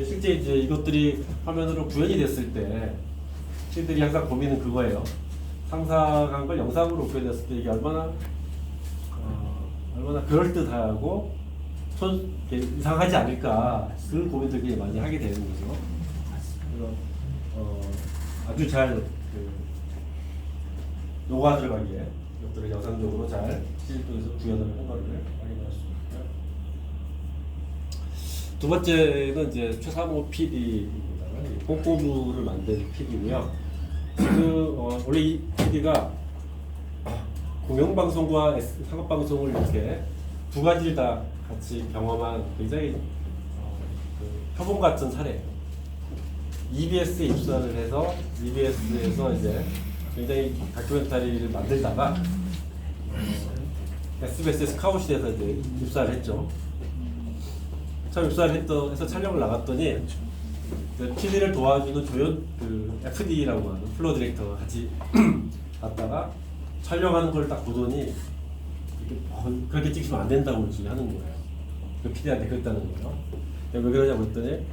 실제 이제 이것들이 화면으로 구현이 됐을 때 시들이 항상 고민은 그거예요. 상상한 걸 영상으로 구현했을 때 이게 얼마나 그럴듯하고 이상하지 않을까 그 고민들 굉장히 많이 하게 되는 거죠. 그래서 아주 잘 녹아 들어가기에 이것들을 영상적으로 잘 CG통에서 구현을 한 거를 확인할 수 있고요. 두 번째는 이제 최상호 PD입니다. 꼼꼼무를 만든 PD고요. 지금 원래 이 PD가 공영방송과 상업방송을 이렇게 두 가지를 다 같이 경험한 굉장히 표본 같은 사례예요. EBS에 입사를 해서 EBS에서 이제 굉장히 다큐멘터리를 만들다가 SBS 스카웃시에서 이제 입사를 했죠. 처음 입사를 해서 촬영을 나갔더니 PD를 도와주는 FD라고 하는 플로어 디렉터가 같이 갔다가 촬영하는 걸 딱 보더니 그렇게 찍히면 안 된다고 하는 거예요. 그 PD한테 그랬다는 거예요. 왜 그러냐고 했더니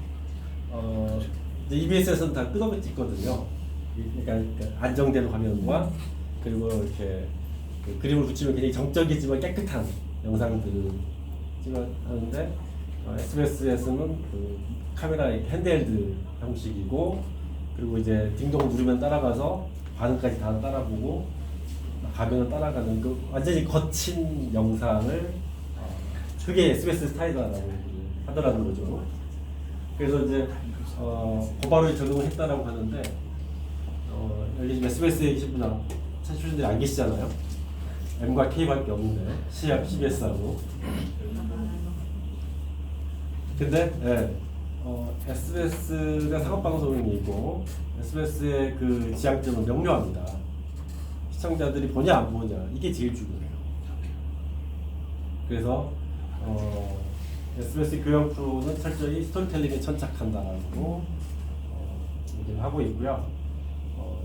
EBS에서는 다 끝없이 찍거든요. 그러니까 안정된 화면과 그리고 이렇게 그림을 붙이면 굉장히 정적이지만 깨끗한 영상들을 찍어 하는데 SBS에서는 카메라 핸드헬드 형식이고 그리고 이제 딩동 누르면 따라가서 반응까지 다 따라보고 가면을 따라가는 그 완전히 거친 영상을 그게 SBS 스타일이라고 하더라는 거죠. 그래서 이제 고바로 적용을 했다라고 하는데 여기 지금 SBS에 계신 분 출신들이 안 계시잖아요. M과 K밖에 없는데 CBS하고. 근데 SBS가 상업방송이고 SBS의 그 지향점은 명료합니다. 시청자들이 보냐 안 보냐 이게 제일 중요해요. 그래서 SBS 교양 프로는 철저히 스토리텔링에 천착한다라고 얘기를 하고 있고요.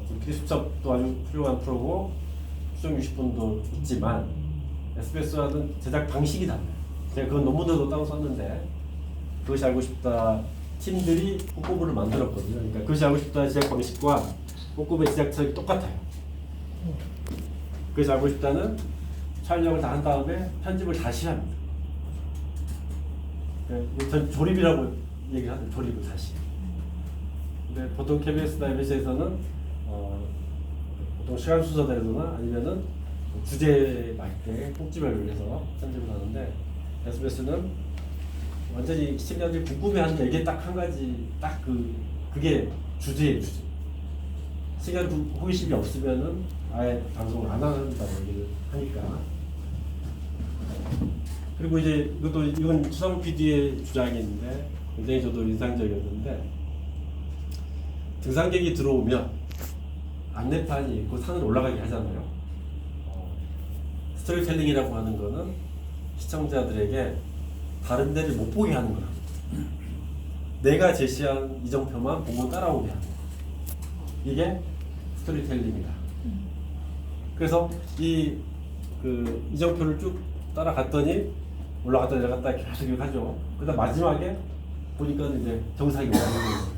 지금 필수첩도 아주 훌륭한 프로고 수정 60분도 있지만 SBS와는 제작 방식이 달라요. 제가 그건 논문도 따로 썼는데 그것이 알고 싶다 팀들이 꼼꼼무를 만들었거든요. 그러니까 그것이 알고 싶다 제작 방식과 꼼꼼무의 제작처럼 똑같아요. 그것이 알고 싶다는 촬영을 다 한 다음에 편집을 다시 합니다. 전 조립이라고 얘기를 하죠. 조립을 다시. 근데 보통 KBS나 MBC에서는 보통 시간 순서대로나 아니면은 주제에 맞게 꼭지별로 해서 편집을 하는데 SBS는 완전히 시청자들이 궁금해하는 게 이게 딱 한 가지 그게 주제예요. 주제. 시간 호기심이 없으면은 아예 방송을 안 한다고 얘기를 하니까. 그리고 이제 이건 추상호 PD의 주장인데 굉장히 저도 인상적이었는데 등산객이 들어오면 안내판이 있고 산을 올라가게 하잖아요. 스토리텔링이라고 하는 거는 시청자들에게 다른 데를 못 보게 하는 거야. 내가 제시한 이정표만 보고 따라오게 하는 거야. 이게 스토리텔링이다. 그래서 이정표를 쭉 따라갔더니 올라갔다 내려갔다 계속 이렇게 하죠. 그다음 마지막에 보니까 이제 정상이 올라오는 거예요.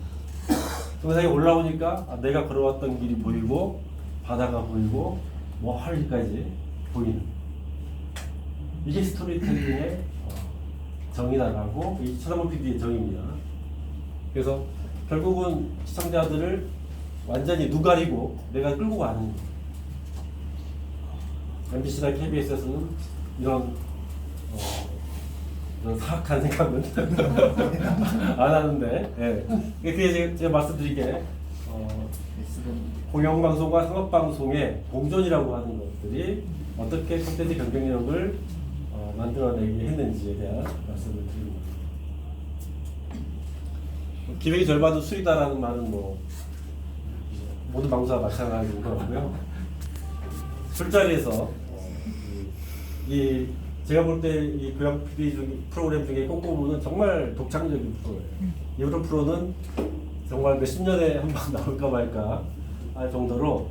정상에 올라오니까 내가 걸어왔던 길이 보이고 바다가 보이고 멀리까지 보이는 이게 스토리텔링의 정의다라고 이 최상호 PD의 정의입니다. 그래서 결국은 시청자들을 완전히 누가리고 내가 끌고 가는 거예요. MBC나 KBS에서는 이런 그런 사악한 생각은 안 하는데, 예. 그게 제가 말씀드리게 공영방송과 상업방송의 공존이라고 하는 것들이 어떻게 콘텐츠 경쟁력을 만들어내게 했는지에 대한 말씀을 드립니다. 기획의 절반은 수리다라는 말은 뭐 모든 방송과 마찬가지인 것 같고요. 술자리에서 이 제가 볼 때 이 교양 PD 프로그램 중에 꼼꼼무는 정말 독창적인 프로예요. 이런 프로는 정말 몇십 년에 한 번 나올까 말까 할 정도로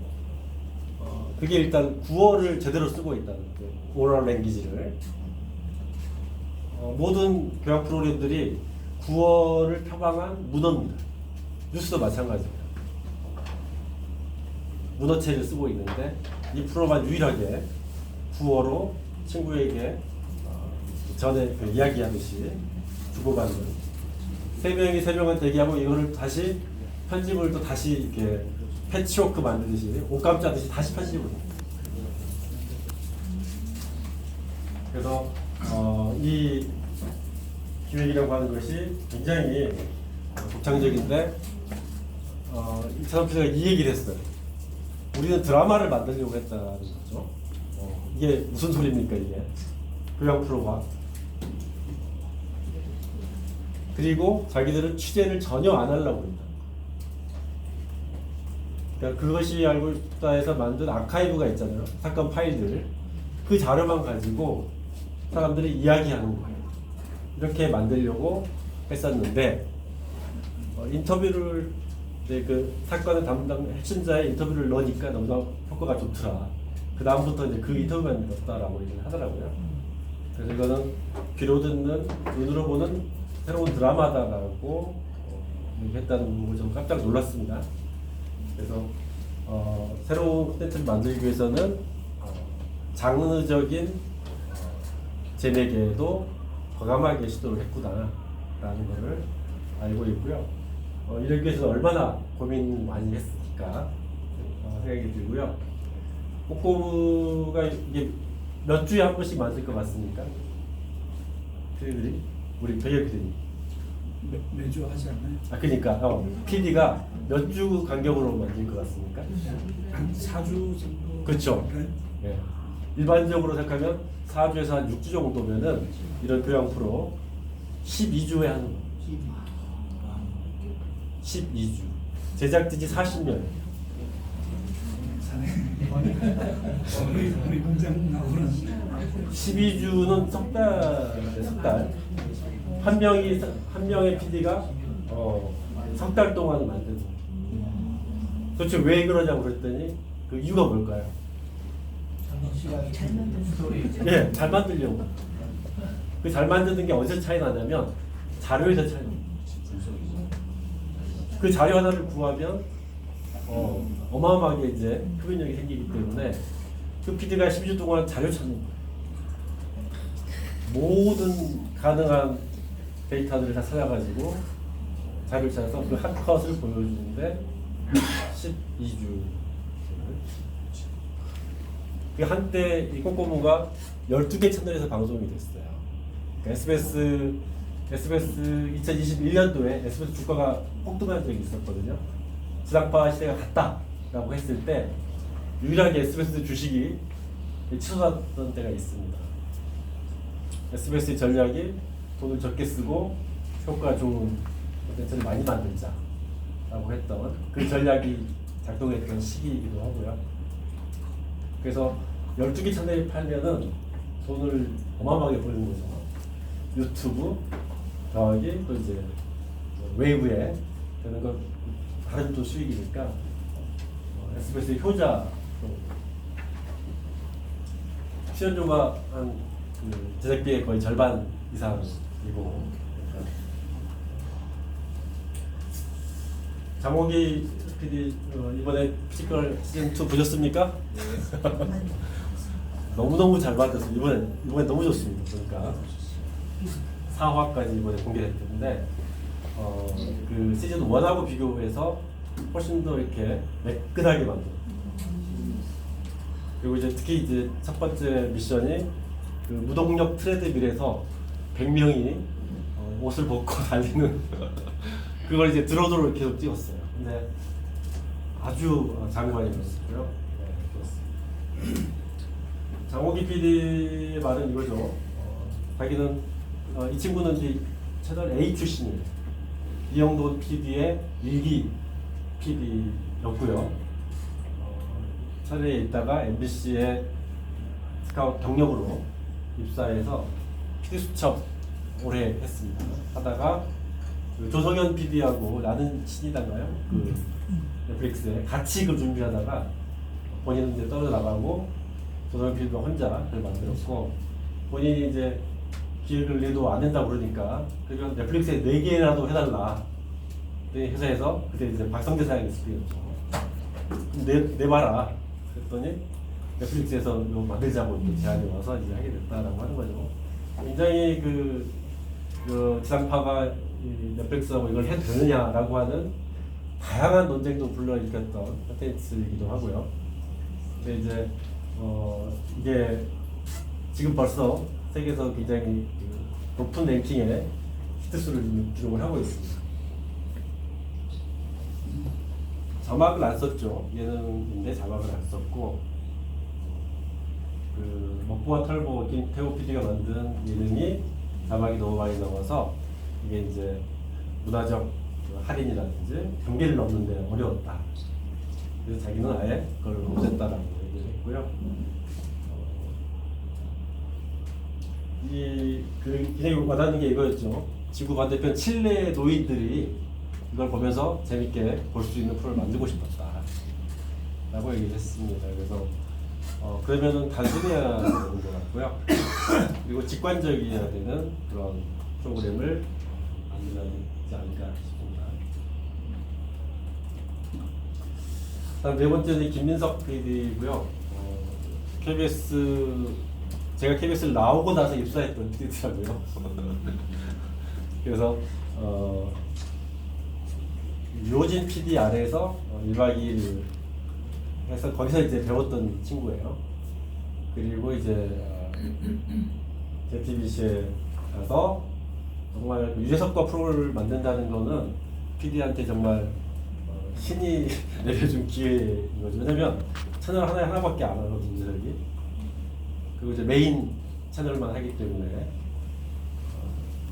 그게 일단 구어를 제대로 쓰고 있다는 거예요. 오럴 랭귀지를 모든 교양 프로그램들이 구어를 표방한 문어입니다. 뉴스도 마찬가지입니다. 문어체를 쓰고 있는데 이 프로만 유일하게 구어로 친구에게 전에 그 이야기하듯이 주고받는 세 명은 대기하고 이거를 다시 편집을 또 다시 이렇게 패치워크 만들듯이 옷감 짜듯이 다시 편집을 해요. 그래서 이 기획이라고 하는 것이 굉장히 독창적인데 이찬원 PD가 이 얘기를 했어요. 우리는 드라마를 만들려고 했다는 거죠. 이게 무슨 소리입니까 이게? 교양 프로가. 그리고 자기들은 취재를 전혀 안 하려고 한다. 그러니까 그것이 알고 있다 해서 만든 아카이브가 있잖아요. 사건 파일들. 그 자료만 가지고 사람들이 이야기하는 거예요. 이렇게 만들려고 했었는데 인터뷰를 이제 그 사건의 담당 핵심자의 인터뷰를 넣으니까 너무나 효과가 좋더라. 그 다음부터 이제 그 인터뷰만 넣었다라고 얘기를 하더라고요. 그래서 이거는 귀로 듣는 눈으로 보는 새로운 드라마다라고 얘기했다는 걸 좀 깜짝 놀랐습니다. 그래서 새로운 콘텐츠를 만들기 위해서는 장르적인 재매개도 과감하게 시도를 했구나라는 것을 알고 있고요. 이러기 위해서 얼마나 고민 많이 했을까 생각이 들고요. 꼬꼬무가 이게 몇 주에 한 번씩 만들 것 같습니까? PD들이? 우리 배열 PD님. 매주 하지 않나요? 그러니까 PD가 몇 주 간격으로 만들 것 같습니까? 한 4주 정도. 그렇죠. 예. 일반적으로 생각하면 4주에서 한 6주 정도면은 이런 교양 프로 12주에 하는 거예요. 12주. 제작진이 40년. 우리 공장 나오는 12주는 석 달. 한 명의 PD가 석 달 동안 만드는. 도대체 왜 그러냐고 그랬더니 그 이유가 뭘까요? 예, 잘 만들려고. 그 잘 만드는 게 어디서 차이 나냐면 자료에서 차이 납니다. 그 자료 하나를 구하면 어마어마하게 이제 표현력이 생기기 때문에 그 PD가 12주 동안 자료 찾는 거예요. 모든 가능한 데이터들을 다 찾아가지고 자료를 찾아서 그 한 컷을 보여주는데 12주. 그 한때 이 꼬꼬무가 12개 채널에서 방송이 됐어요. 그러니까 SBS 2021년도에 SBS 주가가 폭등한 적이 있었거든요. 지상파 시대가 갔다라고 했을 때 유일하게 SBS 주식이 치솟았던 때가 있습니다. SBS의 전략이 돈을 적게 쓰고 효과 좋은 콘텐츠를 많이 만들자라고 했던 그 전략이 작동했던 시기이기도 하고요. 그래서 12개 채널이 팔면은 돈을 어마어마하게 버는 거죠. 유튜브 더하기 또 이제 웨이브에 되는 건 다른 또 수익이니까 SBS의 효자 출연료가 한 그 제작비의 거의 절반 이상이고 장호기 PD 이번에 피지컬 시즌 2 보셨습니까? 네. 너무너무 잘 만들었어요. 이번에 너무 좋습니다. 그러니까 4화까지 이번에 공개됐는데 그 시즌 1하고 비교해서 훨씬 더 이렇게 매끈하게 만들었어요. 그리고 이제 특히 이제 첫 번째 미션이 그 무동력 트레드밀에서 100명이 옷을 벗고 달리는 그걸 이제 드로드로 계속 찍었어요. 근데 아주 장관이었고요. 네, 그렇습니다. 장호기 PD의 말은 이거죠. 자기는 이 친구는 이제 채널 A 출신이에요. 이영돈 PD의 일기 PD였고요. 차례에 있다가 MBC의 스카우트 경력으로 입사해서 PD 수첩 오래 했습니다. 하다가 그 조성현 PD하고 나는 신이단가요? 그 넷플릭스에 같이 그 준비하다가 본인은 이제 떨어져 나가고 조성현 PD가 혼자 그걸 만들었고 본인이 이제 기획을 내도 안 된다 그러니까 그러면 넷플릭스에 4개라도 해달라. 회사에서 그때 이제 박성재 사장이 있을 때였죠. 내봐라. 그랬더니 넷플릭스에서 이거 만들자고 이렇게 제안이 와서 이제 하게 됐다라고 하는 거죠. 굉장히 그 지상파가 넷플릭스하고 이걸 해도 되느냐라고 하는 다양한 논쟁도 불러일으켰던 콘텐츠이기도 하고요. 근데 이제 이게 지금 벌써 세계에서 굉장히 높은 랭킹의 히트수를 기록을 하고 있습니다. 자막을 안 썼죠. 예능인데 자막을 안 썼고 그 먹보와 털보 김태호 PD가 만든 예능이 자막이 너무 많이 나와서 이게 이제 문화적 할인이라든지 경계를 넘는데 어려웠다. 그래서 자기는 아예 그걸 없앴다라고 얘기를 했고요. 굉장히 와닿는 게 이거였죠. 지구 반대편 칠레 노인들이 이걸 보면서 재밌게 볼 수 있는 프로를 만들고 싶었다 라고 얘기를 했습니다. 그래서 그러면은 단순해야 되는 것 같고요. 그리고 직관적이어야 되는 그런 프로그램을 만들어야 되지 않을까 싶습니다. 다음 네 번째는 김민석 PD고요. 제가 KBS를 나오고 나서 입사했던 PD더라고요. 그래서 유호진 PD 아래에서 1박 2일 해서 거기서 이제 배웠던 친구예요. 그리고 이제 JTBC에 가서 정말 유재석과 프로를 만든다는 거는 PD한테 정말 신이 내려준 기회인 거죠. 왜냐면 채널 하나밖에 안 하거든요, 유재석이. 그리고 이제 메인 채널만 하기 때문에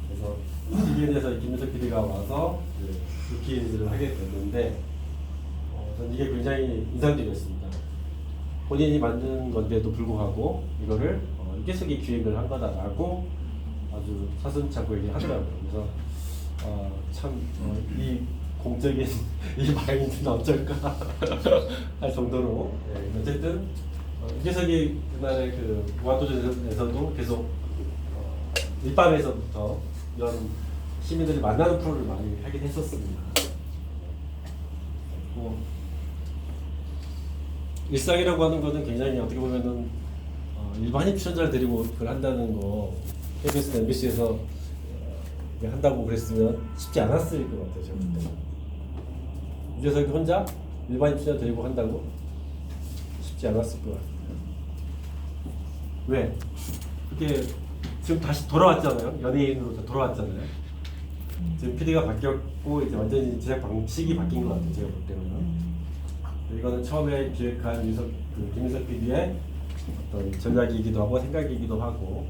그래서 TVN에서 김민석 PD가 와서 루키즈를 하게 됐는데 저는 이게 굉장히 인상적이었습니다. 본인이 만든 건데도 불구하고 이거를 유재석이 기획을 한 거다라고 아주 사슴차고 얘기하더라고요. 그래서 참 이 공적인 이 마인드는 어쩔까 할 정도로 어쨌든 유재석이 그날의 그 무한도전에서도 계속 일밤에서부터 이런 시민들이 만나는 프로를 많이 하긴 했었습니다. 일상이라고 하는 거는 굉장히 어떻게 보면은 일반인 출연자를 데리고 그걸 한다는 거 KBS, MBC에서 한다고 그랬으면 쉽지 않았을 것 같아요. 제가 볼 때는. 유재석이 혼자 일반인 출연자 데리고 한다고 쉽지 않았을 것 같아요. 왜? 그게 지금 다시 돌아왔잖아요. 연예인으로 돌아왔잖아요. 지금 PD가 바뀌었고 이제 완전히 제작 방식이 바뀐 것 같아요. 제가 볼 때는. 이거는 처음에 기획한 김민석 PD의 어떤 전략이기도 하고 생각이기도 하고,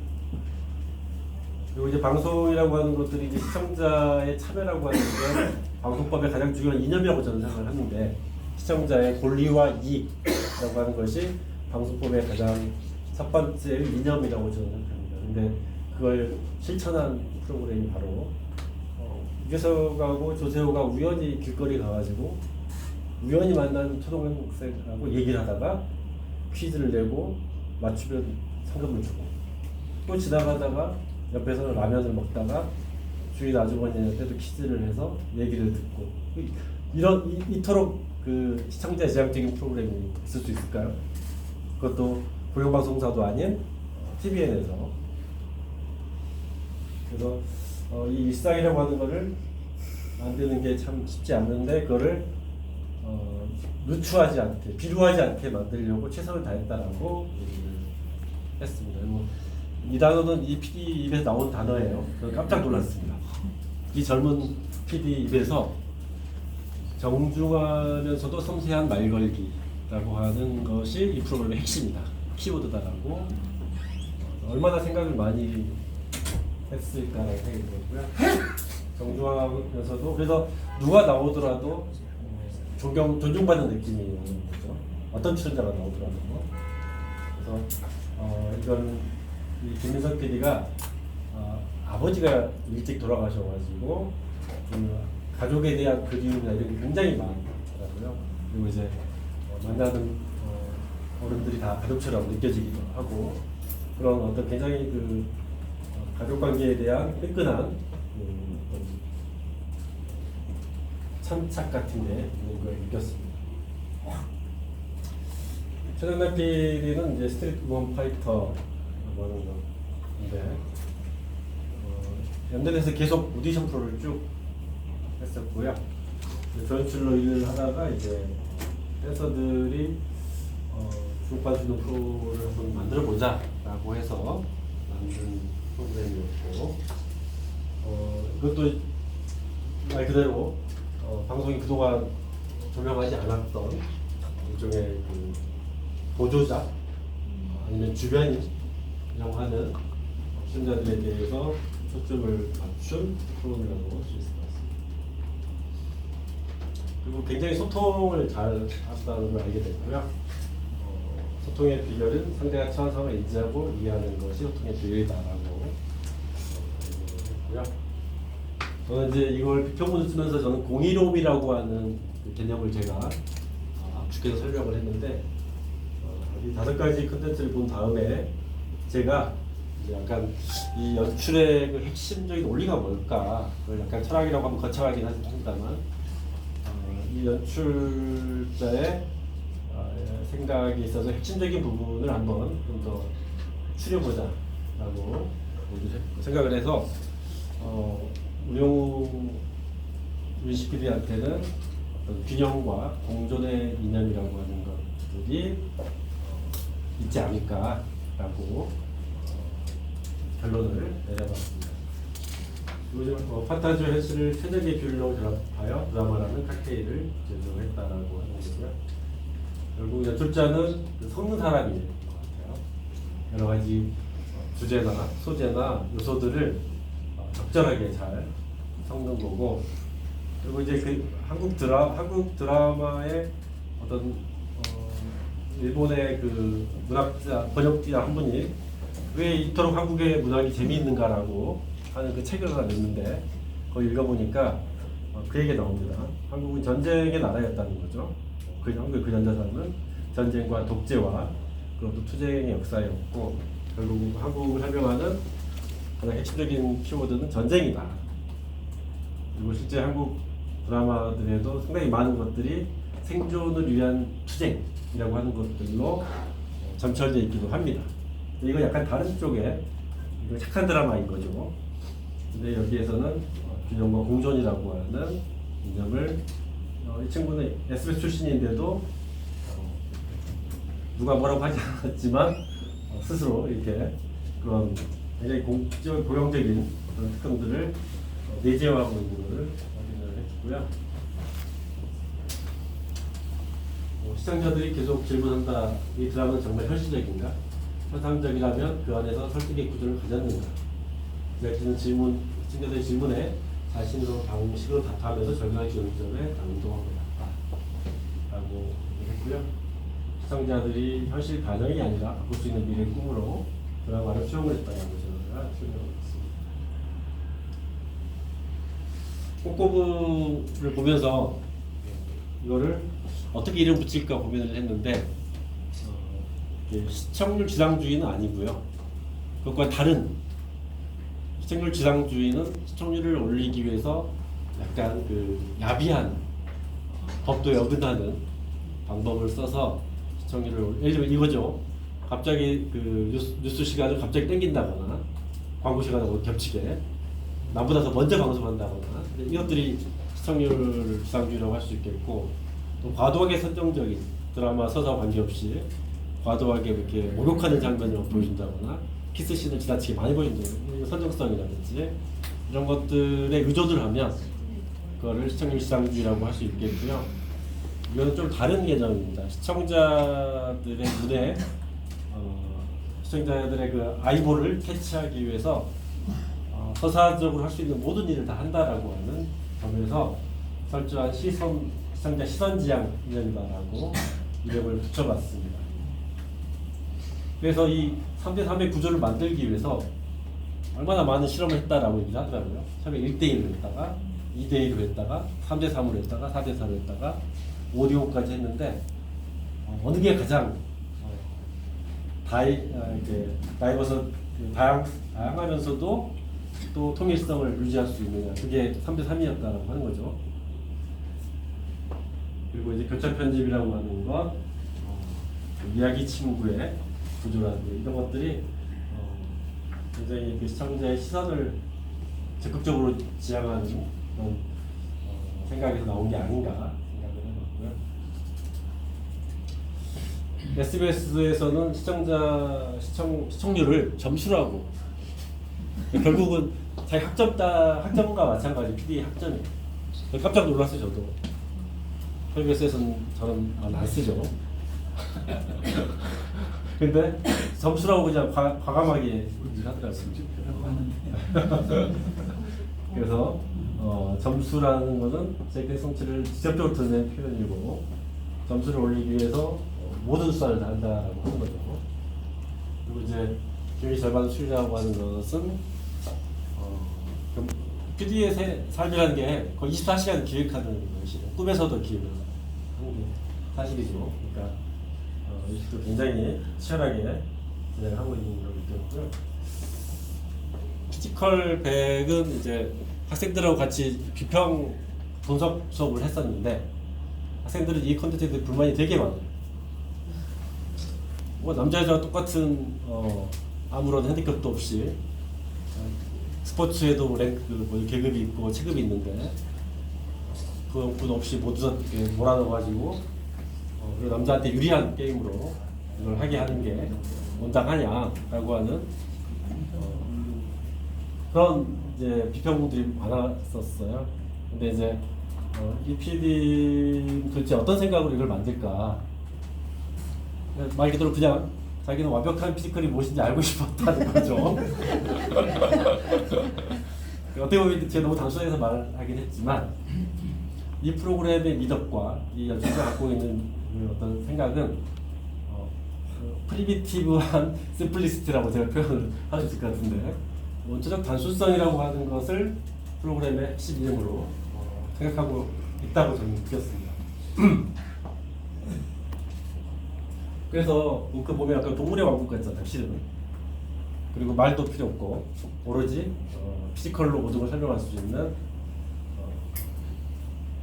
그리고 이제 방송이라고 하는 것들이 이제 시청자의 참여라고 하는 게 방송법의 가장 중요한 이념이라고 저는 생각을 하는데, 시청자의 권리와 이익이라고 하는 것이 방송법의 가장 첫 번째 이념이라고 저는 생각합니다. 근데 그걸 실천한 프로그램이 바로 유재석하고 조세호가 우연히 길거리 가가지고 우연히 만난 초등학생하고 얘기를 하다가 퀴즈를 내고 맞추면 상금을 주고, 또 지나가다가 옆에서 라면을 먹다가 주인 아주머니한테도 퀴즈를 해서 얘기를 듣고, 이토록 그 시청자 지향적인 프로그램이 있을 수 있을까요? 그것도 공영방송사도 아닌 TVN에서. 그래서 이 일상이라고 하는 거를 만드는 게 참 쉽지 않는데, 그거를 누추하지 않게, 비루하지 않게 만들려고 최선을 다했다라고 얘기를 했습니다. 그리고 이 단어는 이 PD 입에서 나온 단어예요. 저는 깜짝 놀랐습니다. 이 젊은 PD 입에서 정중하면서도 섬세한 말걸기라고 하는 것이 이 프로그램의 핵심이다. 키워드다라고 얼마나 생각을 많이 했을까라는 생각이 들었고요. 정중하면서도 그래서 누가 나오더라도 존중받는 느낌이 오는 거죠. 어떤 출연자가 나오더라도. 그래서 이건 이 김민석 PD가 아버지가 일찍 돌아가셔가지고 가족에 대한 그리움이나 이런 게 굉장히 많더라고요. 그리고 이제 만나는 어른들이 다 가족처럼 느껴지기도 하고 그런 어떤 굉장히 그 가족 관계에 대한 끈끈한 참착 같은 게 있는 걸 느꼈습니다. 최정남 PD는 이제 스트리트 우먼 파이터라고 하는 건데 연대에서 계속 오디션 프로를 쭉 했었고요. 조연출로 일을 하다가 이제 댄서들이 주목받는 프로를 한번 만들어 보자라고 해서 만든 프로그램이었고 이것도 말 그대로 방송이 그동안 조명하지 않았던 일종의 그 보조자 아니면 주변인이라고 하는 시청자들에 대해서 초점을 맞춘 프로그램이라고 할 수 있을 것 같습니다. 그리고 굉장히 소통을 잘 한다는 걸 알게 됐고요. 소통의 비결은 상대가 처한 상황을 인지하고 이해하는 것이 소통의 비결이다라고 했고요. 저는 이제 이걸 비평문을 쓰면서 저는 공의로움이라고 하는 그 개념을 제가 압축해서 설명을 했는데 이 5가지 컨텐츠를 본 다음에 제가 이제 약간 이 연출의 그 핵심적인 원리가 뭘까 그걸 약간 철학이라고 하면 거창하긴 합니다만 이 연출자의 생각이 있어서 핵심적인 부분을 한번 좀 더 추려보자라고 생각을 해서 우영우 PD한테는 어떤 균형과 공존의 이념이라고 하는 것들이 있지 않을까라고 결론을 내려봤습니다. 요즘 판타지와 현실을 최적의 비율로 결합하여 드라마라는 칵테일을 제조했다라고 하는 거고요. 결국 연출자는 섞는 사람일 것 같아요. 여러 가지 주제나 소재나 요소들을 적절하게 잘 섞는 거고, 그리고 이제 그 한국 드라마의 어떤 일본의 그 문학자 번역자 한 분이 왜 이토록 한국의 문학이 재미있는가라고 하는 그 책을 하나 냈는데 그걸 읽어보니까 그 얘기가 나옵니다. 한국은 전쟁의 나라였다는 거죠. 한국의 그 전자사는 전쟁과 독재와 그것도 투쟁의 역사였고 결국 한국을 설명하는 가장 핵심적인 키워드는 전쟁이다. 그리고 실제 한국 드라마들에도 상당히 많은 것들이 생존을 위한 투쟁이라고 하는 것들로 점철되어 있기도 합니다. 이거 약간 다른 쪽에 이거 착한 드라마인 거죠. 근데 여기에서는 균형과 공존이라고 하는 이념을 이 친구는 SBS 출신인데도 누가 뭐라고 하지 않았지만 스스로 이렇게 그런 굉장히 고용적인 그런 특성들을 내재화하고 있는 것을 확인을 했고요. 시청자들이 계속 질문한다. 이 드라마는 정말 현실적인가? 현상적이라면 그 안에서 설득의 구조를 가졌는가? 시청자들의 질문에 자신으로 방식으로 답하면서 적용할 기준점에 당도하고 있다. 라고 했고요. 시청자들이 현실 반영이 아니라 바꿀 수 있는 미래의 꿈으로 드라마를 수용을 했다고 제가 설명을 했습니다. 꼼꼼을 보면서 이거를 어떻게 이름 붙일까 고민을 했는데 시청률 지상주의는 아니고요. 그것과 다른 시청률 지상주의는 시청률을 올리기 위해서 약간 그 야비한 법도에 어긋나는 방법을 써서 시청률을 예를 들면 이거죠. 갑자기 그 뉴스 시간을 갑자기 땡긴다거나 광고 시간하고 겹치게 나보다 더 먼저 방송한다거나 이것들이 시청률 지상주의라고 할 수 있겠고, 또 과도하게 선정적인 드라마 서사 관계없이 과도하게 이렇게 목욕하는 장면을 보여준다거나 키스씬을 지나치게 많이 보여준다. 선정성이라든지 이런 것들에 의존을 하면 그거를 시청률 시장주의라고 할 수 있겠고요. 이건 좀 다른 개념입니다. 시청자들의 눈에 시청자들의 그 아이볼을 캐치하기 위해서 서사적으로 할 수 있는 모든 일을 다 한다라고 하는 점에서 철저한 시청자 시선지향 이념이다라고 이름을 붙여봤습니다. 그래서 이 3대3의 구조를 만들기 위해서 얼마나 많은 실험을 했다라고 얘기를 하더라고요. 처음에 1대1로 했다가 2대1로 했다가 3대3으로 했다가 4대4로 했다가 5대5까지 했는데 어느 게 가장 다양하면서도 또 통일성을 유지할 수 있느냐, 그게 3대3이었다라고 하는 거죠. 그리고 이제 교차 편집이라고 하는 것, 이야기 친구의 구조라든지 이런 것들이 굉장히 그 시청자의 시선을 적극적으로 지향하는 그런 생각에서 나온 게 아닌가 생각을 해봤고요. SBS에서는 시청률을 점수로 하고 결국은 자기 학점과 마찬가지 PD 학점이에요. 깜짝 놀랐어요 저도. KBS에서는 저는 안 쓰죠. 근데 점수라고 그냥 과감하게 하더라고요. 그래서 점수라는 것은 제 성취를 직접적으로 드러낸 표현이고 점수를 올리기 위해서 모든 수단을 다 한다라고 하는 거죠. 그리고 이제 기획의 절반 수리라고 하는 것은 PD의 삶이라는 게 거의 24시간 기획하는 것이죠. 꿈에서도 기획을 하는 게 사실이죠. 그러니까 이것도 굉장히 치열하게 진행을 하고 있는 걸로 느꼈고요. 피지컬 백은 이제 학생들하고 같이 비평 분석 수업을 했었는데 학생들은 이 컨텐츠에 대해 불만이 되게 많아요. 뭐 남자 여자와 똑같은 아무런 핸디캡도 없이 스포츠에도 랭크 계급이 있고 체급이 있는데 그 없이 모두 다 몰아넣어가지고 그리고 남자한테 유리한 게임으로 이걸 하게 하는 게 온당하냐라고 하는 그런 이제 비평들이 많았었어요. 근데 이제 이 PD 도대체 어떤 생각으로 이걸 만들까? 말 그대로 그냥 자기는 완벽한 피지컬이 무엇인지 알고 싶었다는 거죠. 어떻게 보면 제가 너무 단순해서 말하긴 했지만 이 프로그램의 미덕과 이 연출자가 갖고 있는 그 어떤 생각은 프리미티브한 심플리스트라고 제가 표현을 할 수 있을 것 같은데 원초적 단순성이라고 하는 것을 프로그램의 핵심 이름으로 생각하고 있다고 저는 느꼈습니다. 그래서 그 보면 약간 동물의 왕국 같잖아요, 실은. 그리고 말도 필요 없고 오로지 피지컬로 모든 걸 설명할 수 있는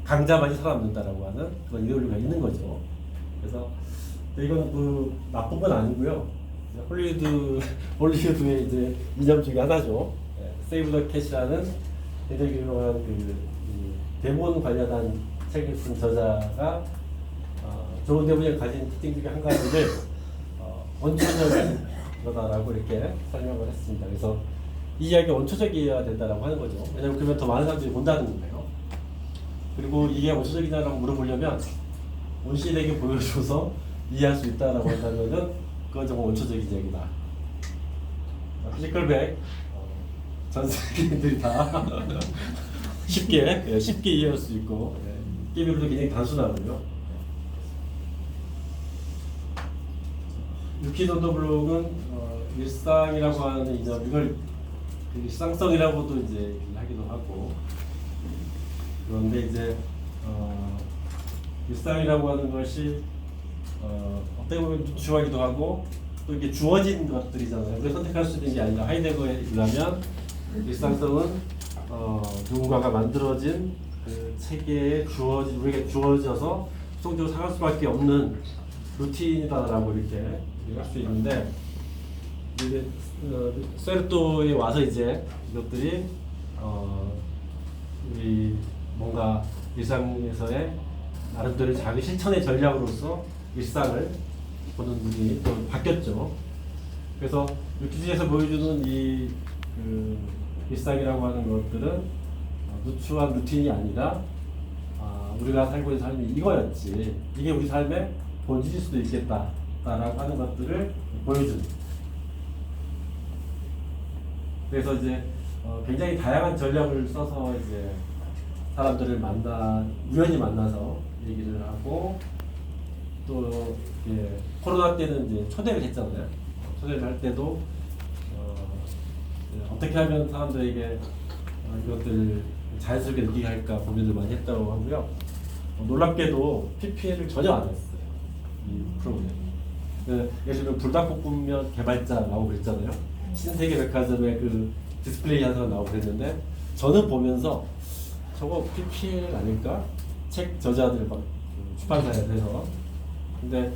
강자만이 살아남는다라고 하는 그런 이데올리가 있는 거죠. 그래서 이건 그 나쁜 건 아니고요. 홀리우드의 이제 이념 중에 하나죠. 세이브 더 캣이라는 굉장히 유명한 그 대본 관련한 책을 쓴 저자가 좋은 대본이 가진 특징 중에 한 가지를 원초적인 거다라고 이렇게 설명을 했습니다. 그래서 이 이야기가 원초적이어야 된다라고 하는 거죠. 왜냐하면 그러면 더 많은 사람들이 본다는 거예요. 그리고 이게 원초적이냐라고 물어보려면 온실에게 보여줘서 이해할 수 있다라고 한다면은 그건 정말 원초적인 이야기다. 피지컬 백 전 세계인들이 다 쉽게 이해할 수 있고 게임으로도 굉장히 단순하고요. 유키노도 블록은 일상이라고 하는 이점 이걸 일상성이라고도 이제 하기도 하고 그런데 이제 일상이라고 하는 것이 어떻게 보면 주하기도 하고 또 이게 주어진 것들이잖아요. 우리가 선택할 수 있는 게 아니라 하이데거에 의하면 일상성은 누군가가 만들어진 그 체계에 우리에게 주어져서 수동적으로 살아갈 수밖에 없는 루틴이다라고 이렇게 할 수 있는데 이제 세르토에 와서 이제 이것들이 우리 뭔가 일상에서의 나름대로 자기 실천의 전략으로서 일상을 보는 눈이 또 바뀌었죠. 그래서 이 기지에서 보여주는 일상이라고 하는 것들은 누추한 루틴이 아니라 우리가 살고 있는 삶이 이거였지. 이게 우리 삶의 본질일 수도 있겠다라고 하는 것들을 보여주는. 그래서 이제 굉장히 다양한 전략을 써서 이제 사람들을 우연히 만나서 얘기를 하고 또 코로나 때는 이제 초대를 했잖아요. 초대를 할 때도 어떻게 하면 사람들에게 이것들을 자연스럽게 느끼게 할까 고민을 많이 했다고 하고요. 놀랍게도 PPL을 전혀 안 했어요. 이 프로그램. 예를 들면 불닭볶음면 개발자 나오고 그랬잖아요. 신세계백화점에 그 디스플레이 현상 나오고 그랬는데 저는 보면서 저거 PPL 아닐까? 책 저자들 막 출판사에서. 근데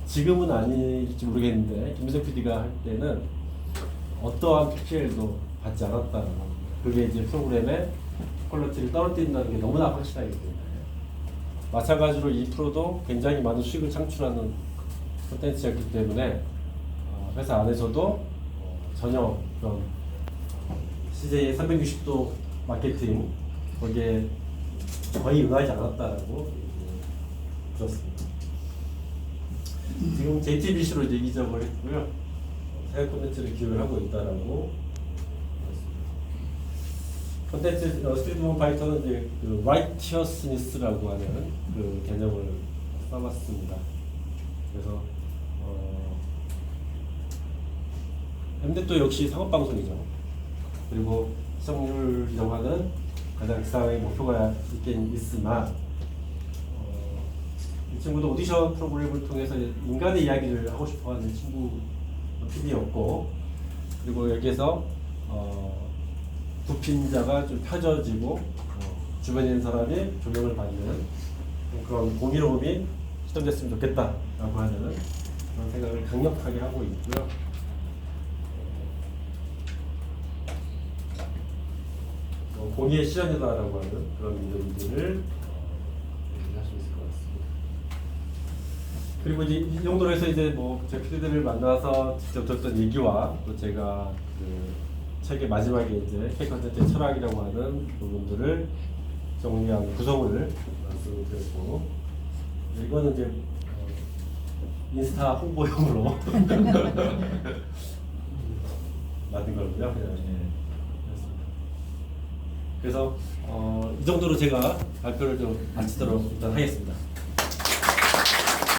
지금은 아닐지 모르겠는데 김민석 PD가 할 때는 어떠한 PPL도 받지 않았다는 거. 그게 이제 프로그램의 퀄리티를 떨어뜨린다는 게 너무나 확실하기 때문에. 마찬가지로 이 프로도 굉장히 많은 수익을 창출하는 콘텐츠였기 때문에 회사 안에서도 전혀 그런 CJ의 360도 마케팅 거기에 거의 응하지 않았다라고 들었습니다. 지금 JTBC로 이제 이적을 했고요. 새 콘텐츠를 기획을 하고 있다라고 콘텐츠 스트리트 파이터는 이제 그 라이티어스니스라고 하는 그 개념을 써봤습니다. 그래서 엠넷도 역시 상업 방송이죠. 그리고 시청률이라고 하는 가장 지상의 목표가 있긴 있으나 이 친구도 오디션 프로그램을 통해서 인간의 이야기를 하고 싶어하는 친구 PD였고 그리고 여기에서 부핀자가 좀 펴져지고 주변에 있는 사람이 조명을 받는 그런 공의로움이 시점됐으면 좋겠다라고 하는 그런 생각을 강력하게 하고 있고요. 공의의 실현이다라고 하는 그런 이름들을 얘기할 수 있을 것 같습니다. 그리고 이제 이 정도로 해서 이제 제 PD들을 만나서 직접 들었던 얘기와 또 제가 그 책의 마지막에 이제 K 컨텐츠의 철학이라고 하는 부분들을 정리한 구성을 말씀드렸고 이거는 이제 인스타 홍보용으로 만든 거고요. 그래서 이 정도로 제가 발표를 좀 마치도록 일단 하겠습니다.